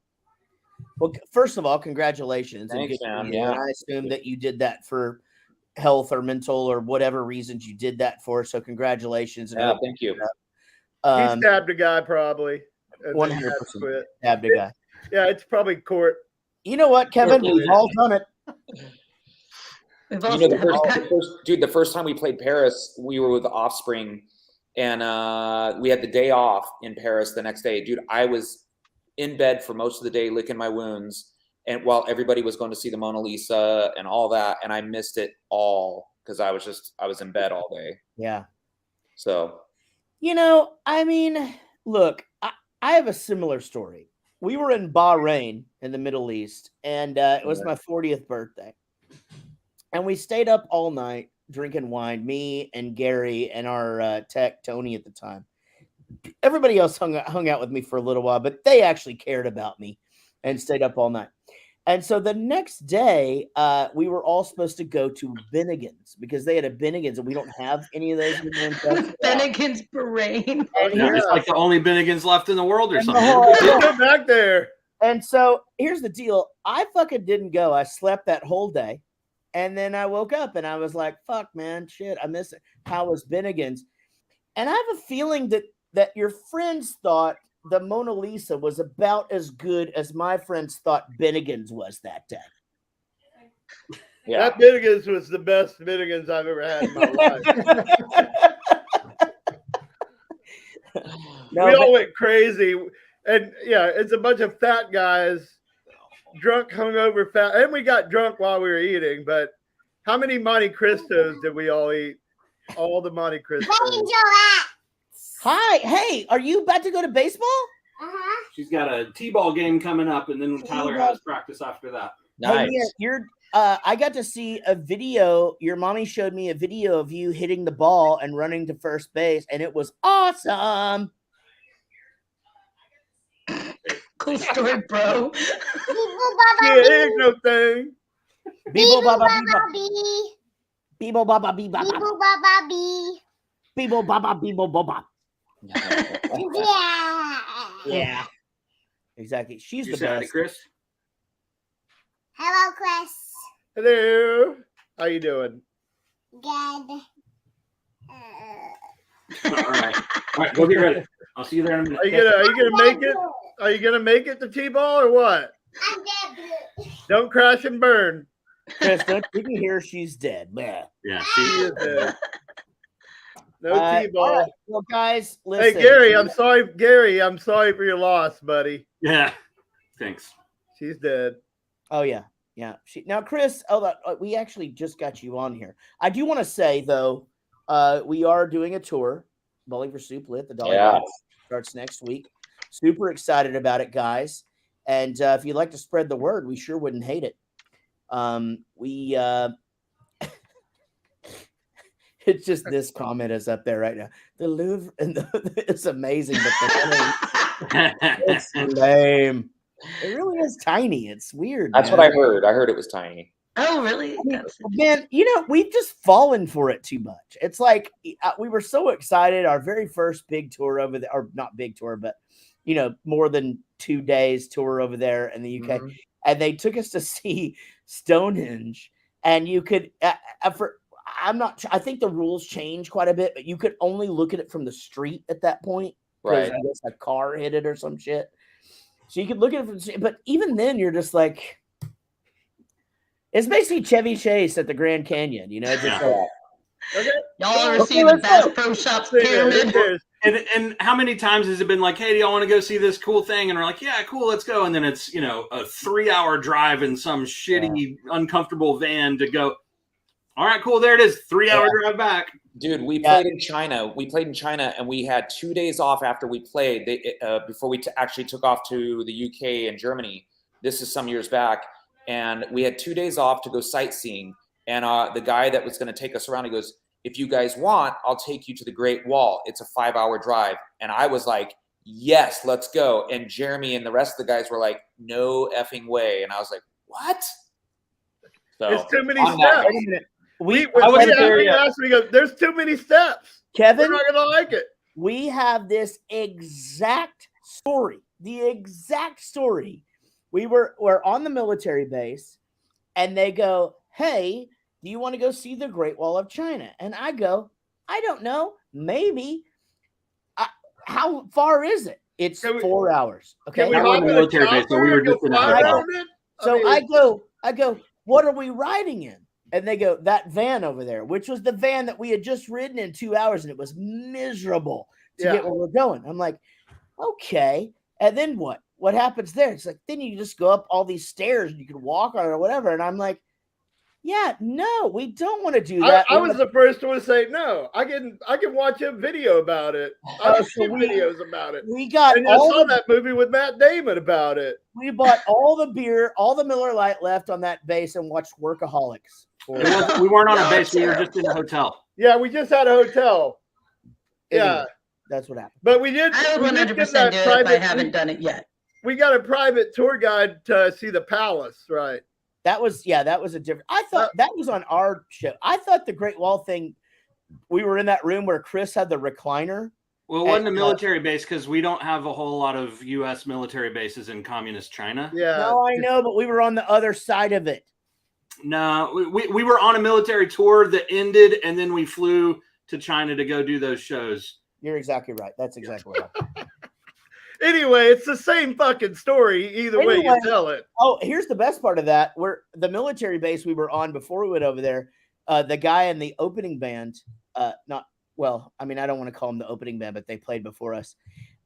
Well, first of all, congratulations. Thanks, man. Yeah. I assume that you did that for health or mental or whatever reasons you did that for. So congratulations. Yeah, thank you. He stabbed a guy probably. 100% stabbed a guy. Yeah, it's probably court. You know what, Kevin? We've all done it. The first time we played Paris, we were with Offspring, and we had the day off in Paris the next day. Dude, I was in bed for most of the day licking my wounds, and while everybody was going to see the Mona Lisa and all that, and I missed it all because I was in bed all day. Yeah. So, I mean, look, I have a similar story. We were in Bahrain in the Middle East, and it was my 40th birthday, and we stayed up all night drinking wine, me and Gary and our tech, Tony, at the time. Everybody else hung out with me for a little while, but they actually cared about me and stayed up all night. And so the next day, we were all supposed to go to Bennigan's because they had a Bennigan's, and we don't have any of those. Bennigan's Bahrain. It's like the only Bennigan's left in the world or something. Go back there. And so here's the deal. I fucking didn't go. I slept that whole day. And then I woke up and I was like, fuck, man, shit, I miss it. How was Bennigan's? And I have a feeling that your friends thought the Mona Lisa was about as good as my friends thought Bennigan's was that day. Yeah. That Bennigan's was the best Bennigan's I've ever had in my life. We all went crazy. And yeah, it's a bunch of fat guys, drunk, hungover, fat. And we got drunk while we were eating. But how many Monte Cristos did we all eat? All the Monte Cristos. Hi. Hey, are you about to go to baseball? She's got a t-ball game coming up, and then Tyler has practice after that. Hey, Mia, I got to see a video. Your mommy showed me a video of you hitting the ball and running to first base, and it was awesome. Cool story, bro. Yeah, ain't no thing. Beebo baba bee. Beebo baba bee baba. Beebo baba bee. Beebo baba beebo baba. Yeah. Exactly. She's the best. Chris. Hello, Chris. Hello. How you doing? Good. All right, go get ready. I'll see you there in a minute. Are you gonna make it? Are you gonna make it to T-ball or what? I'm dead. Don't crash and burn. Chris, you can hear she's dead. Bleh. Yeah, She is dead. No T-ball. All right. Well, guys, listen. Hey, Gary, I'm sorry. Gary, I'm sorry for your loss, buddy. Yeah. Thanks. She's dead. Oh yeah, yeah. Now, Chris, we actually just got you on here. I do want to say though, we are doing a tour. Bowling for Soup Lit, the Dollyrots starts next week. Super excited about it, guys. And if you'd like to spread the word, we sure wouldn't hate it. It's just this comment is up there right now. The Louvre and it's amazing, but it's lame. It really is tiny. It's weird. That's what I heard. I heard it was tiny. Oh, really? Man, we've just fallen for it too much. It's like we were so excited. Our very first big tour over there, or not big tour, but more than 2 days tour over there in the UK. And they took us to see Stonehenge. And you could, I think the rules changed quite a bit, but you could only look at it from the street at that point. Right. I guess a car hit it or some shit. So you could look at it from the street, but even then you're just like, it's basically Chevy Chase at the Grand Canyon, just Okay. Y'all ever see the Bass Pro Shops pyramid? And how many times has it been like, hey, do y'all want to go see this cool thing? And we're like, yeah, cool, let's go. And then it's, a 3-hour drive in some shitty, uncomfortable van to go. All right, cool. There it is. 3-hour drive back. Dude, we played in China. We played in China, and we had 2 days off after we played before we actually took off to the UK and Germany. This is some years back. And we had 2 days off to go sightseeing. And the guy that was going to take us around, he goes, if you guys want, I'll take you to the Great Wall. It's a 5-hour drive. And I was like, yes, let's go. And Jeremy and the rest of the guys were like, no effing way. And I was like, what? So, there's too many steps. There's too many steps. Kevin, we're not gonna like it. We have this exact story. The exact story. We're on the military base, and they go, hey, do you want to go see the Great Wall of China? And I go, I don't know. Maybe. How far is it? It's 4 hours. Okay. Can we hop in a chopper and go fly around it? So I go, what are we riding in? And they go, that van over there, which was the van that we had just ridden in 2 hours, and it was miserable to get where we're going. I'm like, okay. And then what? What happens there? It's like, then you just go up all these stairs and you can walk on it or whatever. And I'm like, yeah, no, we don't want to do that. I was the first one to say no. I can watch a video about it. I've seen videos about it. We got and I saw that movie with Matt Damon about it. We bought all the beer, all the Miller Lite left on that base and watched Workaholics. We weren't on a base. We were just in a hotel. Yeah, we just had a hotel. Yeah. That's what happened. But we did. I would 100% do it if I haven't done it yet. We got a private tour guide to see the palace, right? That was a different. I thought that was on our show. I thought the Great Wall thing, we were in that room where Chris had the recliner. Well, it wasn't a military base because we don't have a whole lot of U.S. military bases in communist China. Yeah. No, I know, but we were on the other side of it. No, we were on a military tour that ended, and then we flew to China to go do those shows. You're exactly right. That's exactly right. Anyway, it's the same fucking story either way you tell it. Oh, here's the best part of that. The military base we were on before we went over there, the guy in the opening band, I don't want to call them the opening band, but they played before us.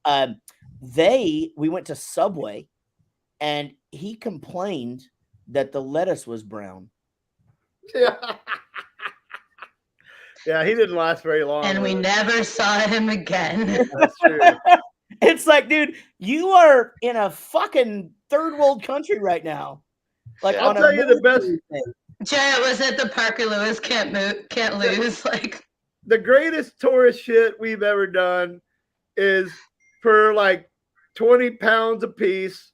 We went to Subway, and he complained that the lettuce was brown. Yeah, he didn't last very long. And we never saw him again. That's true. It's like, dude, you are in a fucking third world country right now. Like Yeah. on I'll tell a you the best. military thing. Jaret was at the Parker Lewis can't lose. Like The greatest tourist shit we've ever done is for like 20 pounds a piece.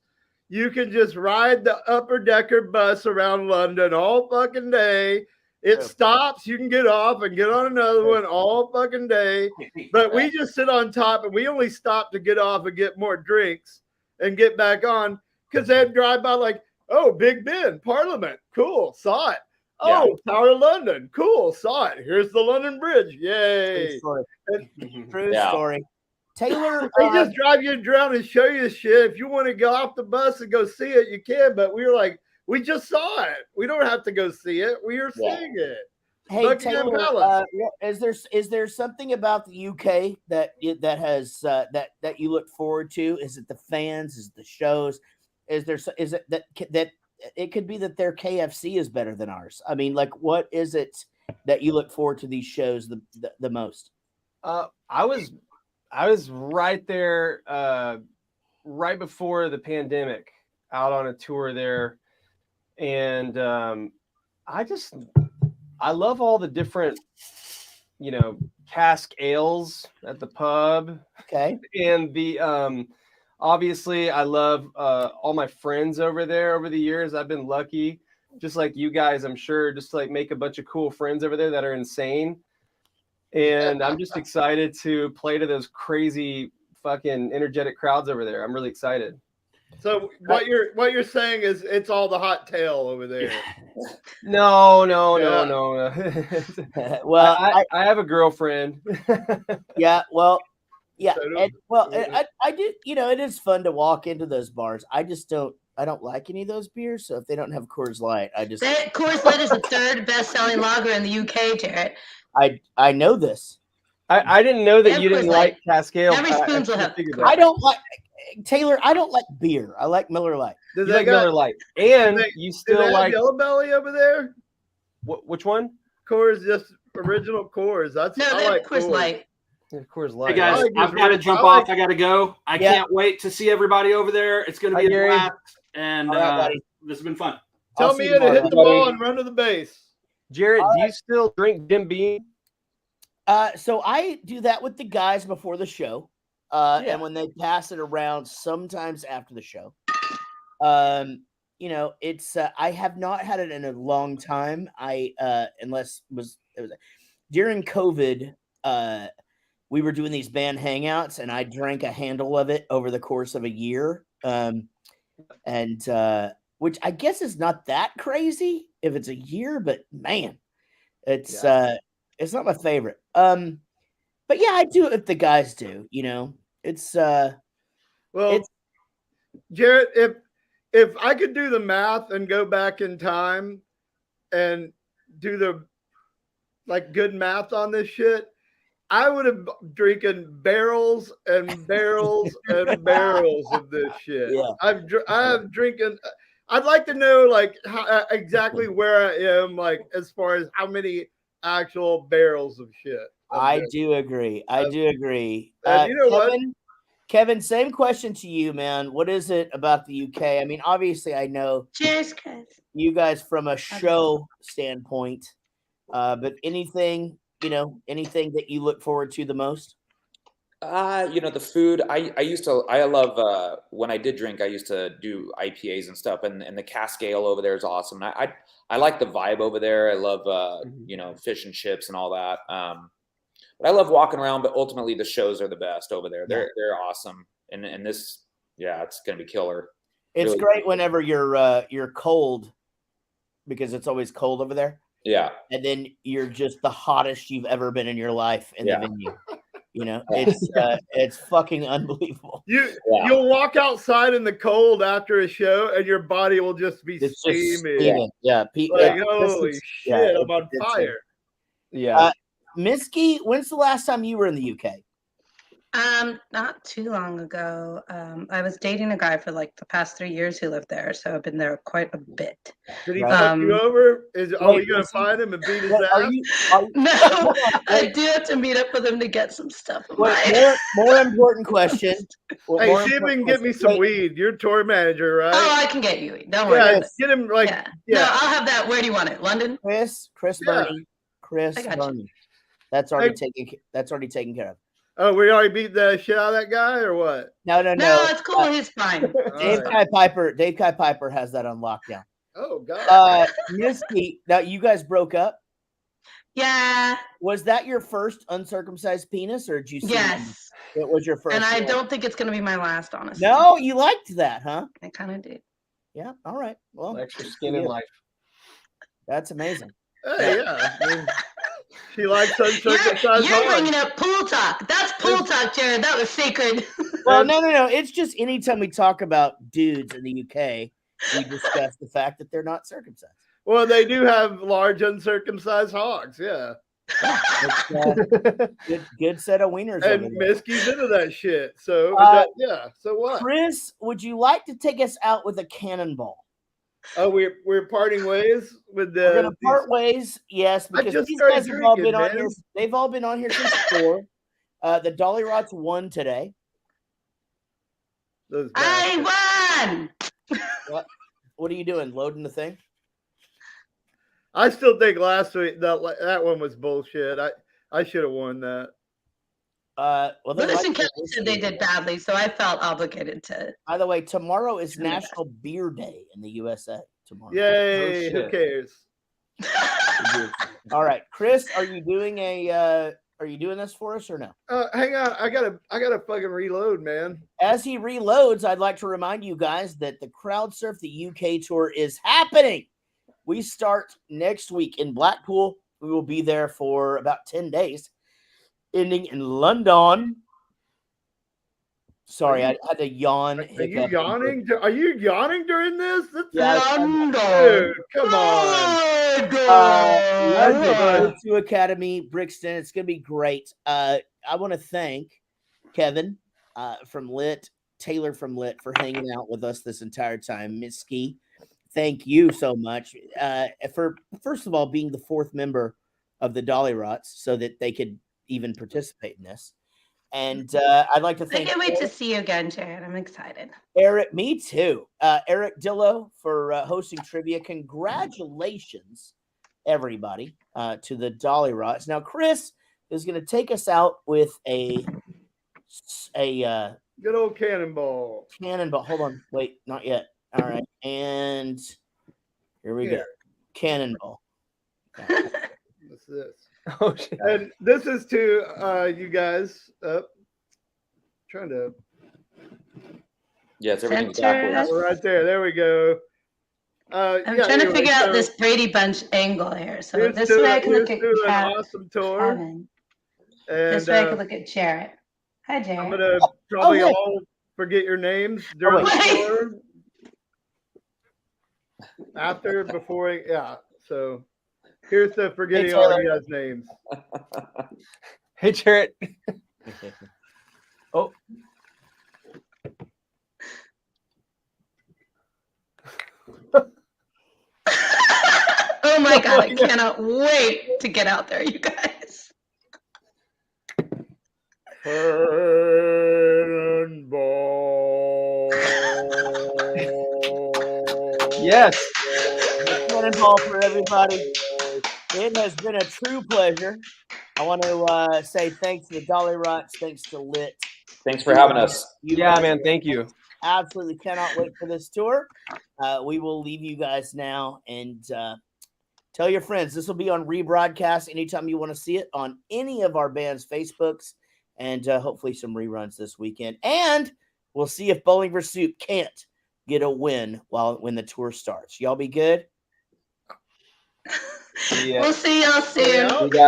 You can just ride the upper decker bus around London all fucking day. It stops, you can get off and get on another one all fucking day. But we just sit on top and we only stop to get off and get more drinks and get back on because they'd drive by like, oh, Big Ben, Parliament, cool, saw it. Oh, Tower of London, cool, saw it. Here's the London Bridge, yay. True story. Taylor, They just drive you around and show you shit. If you want to go off the bus and go see it, you can. But we were like, we just saw it. We don't have to go see it. We are seeing it. hey Buckingham Taylor, Palace. is there something about the UK that that you look forward to? Is it the fans? Is it the shows? Is it that it could be that their KFC is better than ours? I mean, like, what is it that you look forward to these shows the most? I was right there, right before the pandemic, out on a tour there, and I love all the different, cask ales at the pub. Okay, and the obviously I love all my friends over there. Over the years, I've been lucky, just like you guys, I'm sure, just to like make a bunch of cool friends over there that are insane. And I'm just excited to play to those crazy fucking energetic crowds over there. I'm really excited. So what you're saying is it's all the hot tail over there. No. Well, I have a girlfriend. yeah, well, yeah, So do- and, well, I do. It is fun to walk into those bars. I don't like any of those beers. So if they don't have Coors Light, that Coors Light is the third best-selling lager in the UK, Jaret. I know this. I didn't know that Have you didn't Coors like Light. Cascale. Every spoons will have figured Coors that. I don't like Taylor. I don't like beer. I like Miller Lite. Do You they like got Miller Lite, and they- you do still they have like Yellow Belly over there? which one? Coors, just original Coors. That's No, I they have like Coors Light. Of course, Hey Light. guys, I like I've this got to really- jump I like- off. I got to go. I Yeah. can't wait to see everybody over there. It's going to Hi, be a Gary. blast, and All right, buddy. this has been fun. I'll Tell see me you to hit tomorrow. the ball and run to the base. Jared, do you still drink Jim Beam? So I do that with the guys before the show, and when they pass it around, sometimes after the show. It's I have not had it in a long time. Unless it was during COVID. We were doing these band hangouts, and I drank a handle of it over the course of a year. Which I guess is not that crazy if it's a year, but man, it's not my favorite. But yeah, I do it if the guys do. It's Well, Jaret, if I could do the math and go back in time and do the good math on this shit, I would have drinking barrels and barrels and barrels of this shit. Yeah. I have drinking. I'd like to know how, exactly where I am, as far as how many actual barrels of shit. I do agree. And you know what? Kevin, same question to you, man. What is it about the UK? I mean, obviously, I know Cheers, guys. you guys from a show standpoint, but anything that you look forward to the most? The food. I love when I did drink. I used to do IPAs and stuff, and the cask ale over there is awesome. I like the vibe over there. I love fish and chips and all that. But I love walking around. But ultimately, the shows are the best over there. They're awesome, and this, it's gonna be killer. It's Really great whenever you're cold, because it's always cold over there. Yeah. And then you're just the hottest you've ever been in your life in the venue. It's fucking unbelievable. You'll walk outside in the cold after a show, and your body will just be It's just steaming. steaming. Yeah. Holy shit! I'm on fire. Yeah. Miski, when's the last time you were in the UK? Not too long ago. I was dating a guy for like the past 3 years who lived there, so I've been there quite a bit. Did he Right. fuck you over? Are we gonna listen. find him and beat his Wait, ass? No, hold on, I wait. do have to meet up with him to get some stuff. of Wait, mine. more important question. Hey, see if we can get me some weed. You're tour manager, right? Oh, I can get you. Don't worry. Yeah, about it. get him like No, yeah. I'll have that. Where do you want it? London? Chris Yeah. Chris I got you. Bernie. That's already taken care of. Oh, we already beat the shit out of that guy, or what? No. No, it's cool. He's fine. Dave Kai Piper has that on lockdown. Oh God. Misty, now you guys broke up. Yeah. Was that your first uncircumcised penis, or did you see Yes. it was your first? And I one? don't think it's gonna be my last, honestly. No, you liked that, huh? I kind of did. Yeah. All right. Well, Extra skin in life. that's amazing. Hey, yeah. I mean, she likes uncircumcised You're hogs. bringing up pool talk. That's pool talk, Jared. That was sacred. Well, no. It's just anytime we talk about dudes in the UK, we discuss the fact that they're not circumcised. Well, they do have large uncircumcised hogs, yeah. It's, good set of wieners. And over there. Miskie's into that shit. So yeah. So what? Chris, would you like to take us out with a cannonball? Oh, we're parting ways with the. We're gonna part ways, yes, I because just these started guys have all drinking, been on man. here. They've all been on here since before. The Dollyrots won today. Those bastards. I won. What are you doing? Loading the thing? I still think last week that one was bullshit. I should have won that. Well, they Lewis like and Kelly to said they did badly, so I felt obligated to. By the way, tomorrow is National Beer Day in the USA. Tomorrow. Yay! Oh, Who cares? All right, Chris, are you doing this for us or no? Hang on, I gotta fucking reload, man. As he reloads, I'd like to remind you guys that the Crowd Surf the UK tour is happening. We start next week in Blackpool. We will be there for about 10 days, ending in London. Sorry, I had to yawn. Are you yawning? Are you yawning during this? London. Dude, come on. London to Academy, Brixton. It's going to be great. I want to thank Kevin from Lit, Taylor from Lit for hanging out with us this entire time. Misky, thank you so much for, first of all, being the fourth member of the Dollyrots so that they could even participate in this. And I'd like to I thank can't wait to see you again, Jared. I'm excited. Eric, me too. Eric Dillo for hosting trivia. Congratulations, everybody, to the Dollyrots. Now, Chris is going to take us out with a good old cannonball. Cannonball. Hold on. Wait, not yet. All right. And here we go. Cannonball. What's this? Oh, shit. And this is to you guys. Trying to. Yeah, it's everything's Center. backwards. Right there. There we go. I'm trying to figure out this Brady Bunch angle here. So this way I can look at an Kevin. awesome tour. And And this way I can look at Jaret. Hi, Jaret. I'm gonna probably wait. all forget your names during the wait. tour. After, before, yeah. So here's the forgetting all you guys' names. Hey, Jaret. Oh. Oh my God, I cannot wait to get out there, you guys. Cannonball. Yes. Cannonball for everybody. It has been a true pleasure. I want to say thanks to the Dollyrots. Thanks to Lit. Thanks for having us. Yeah, man. Thank you. Absolutely cannot wait for this tour. We will leave you guys now and tell your friends. This will be on rebroadcast anytime you want to see it on any of our band's Facebooks, and hopefully some reruns this weekend. And we'll see if Bowling for Soup can't get a win when the tour starts. Y'all be good. Yeah. We'll see y'all soon. We got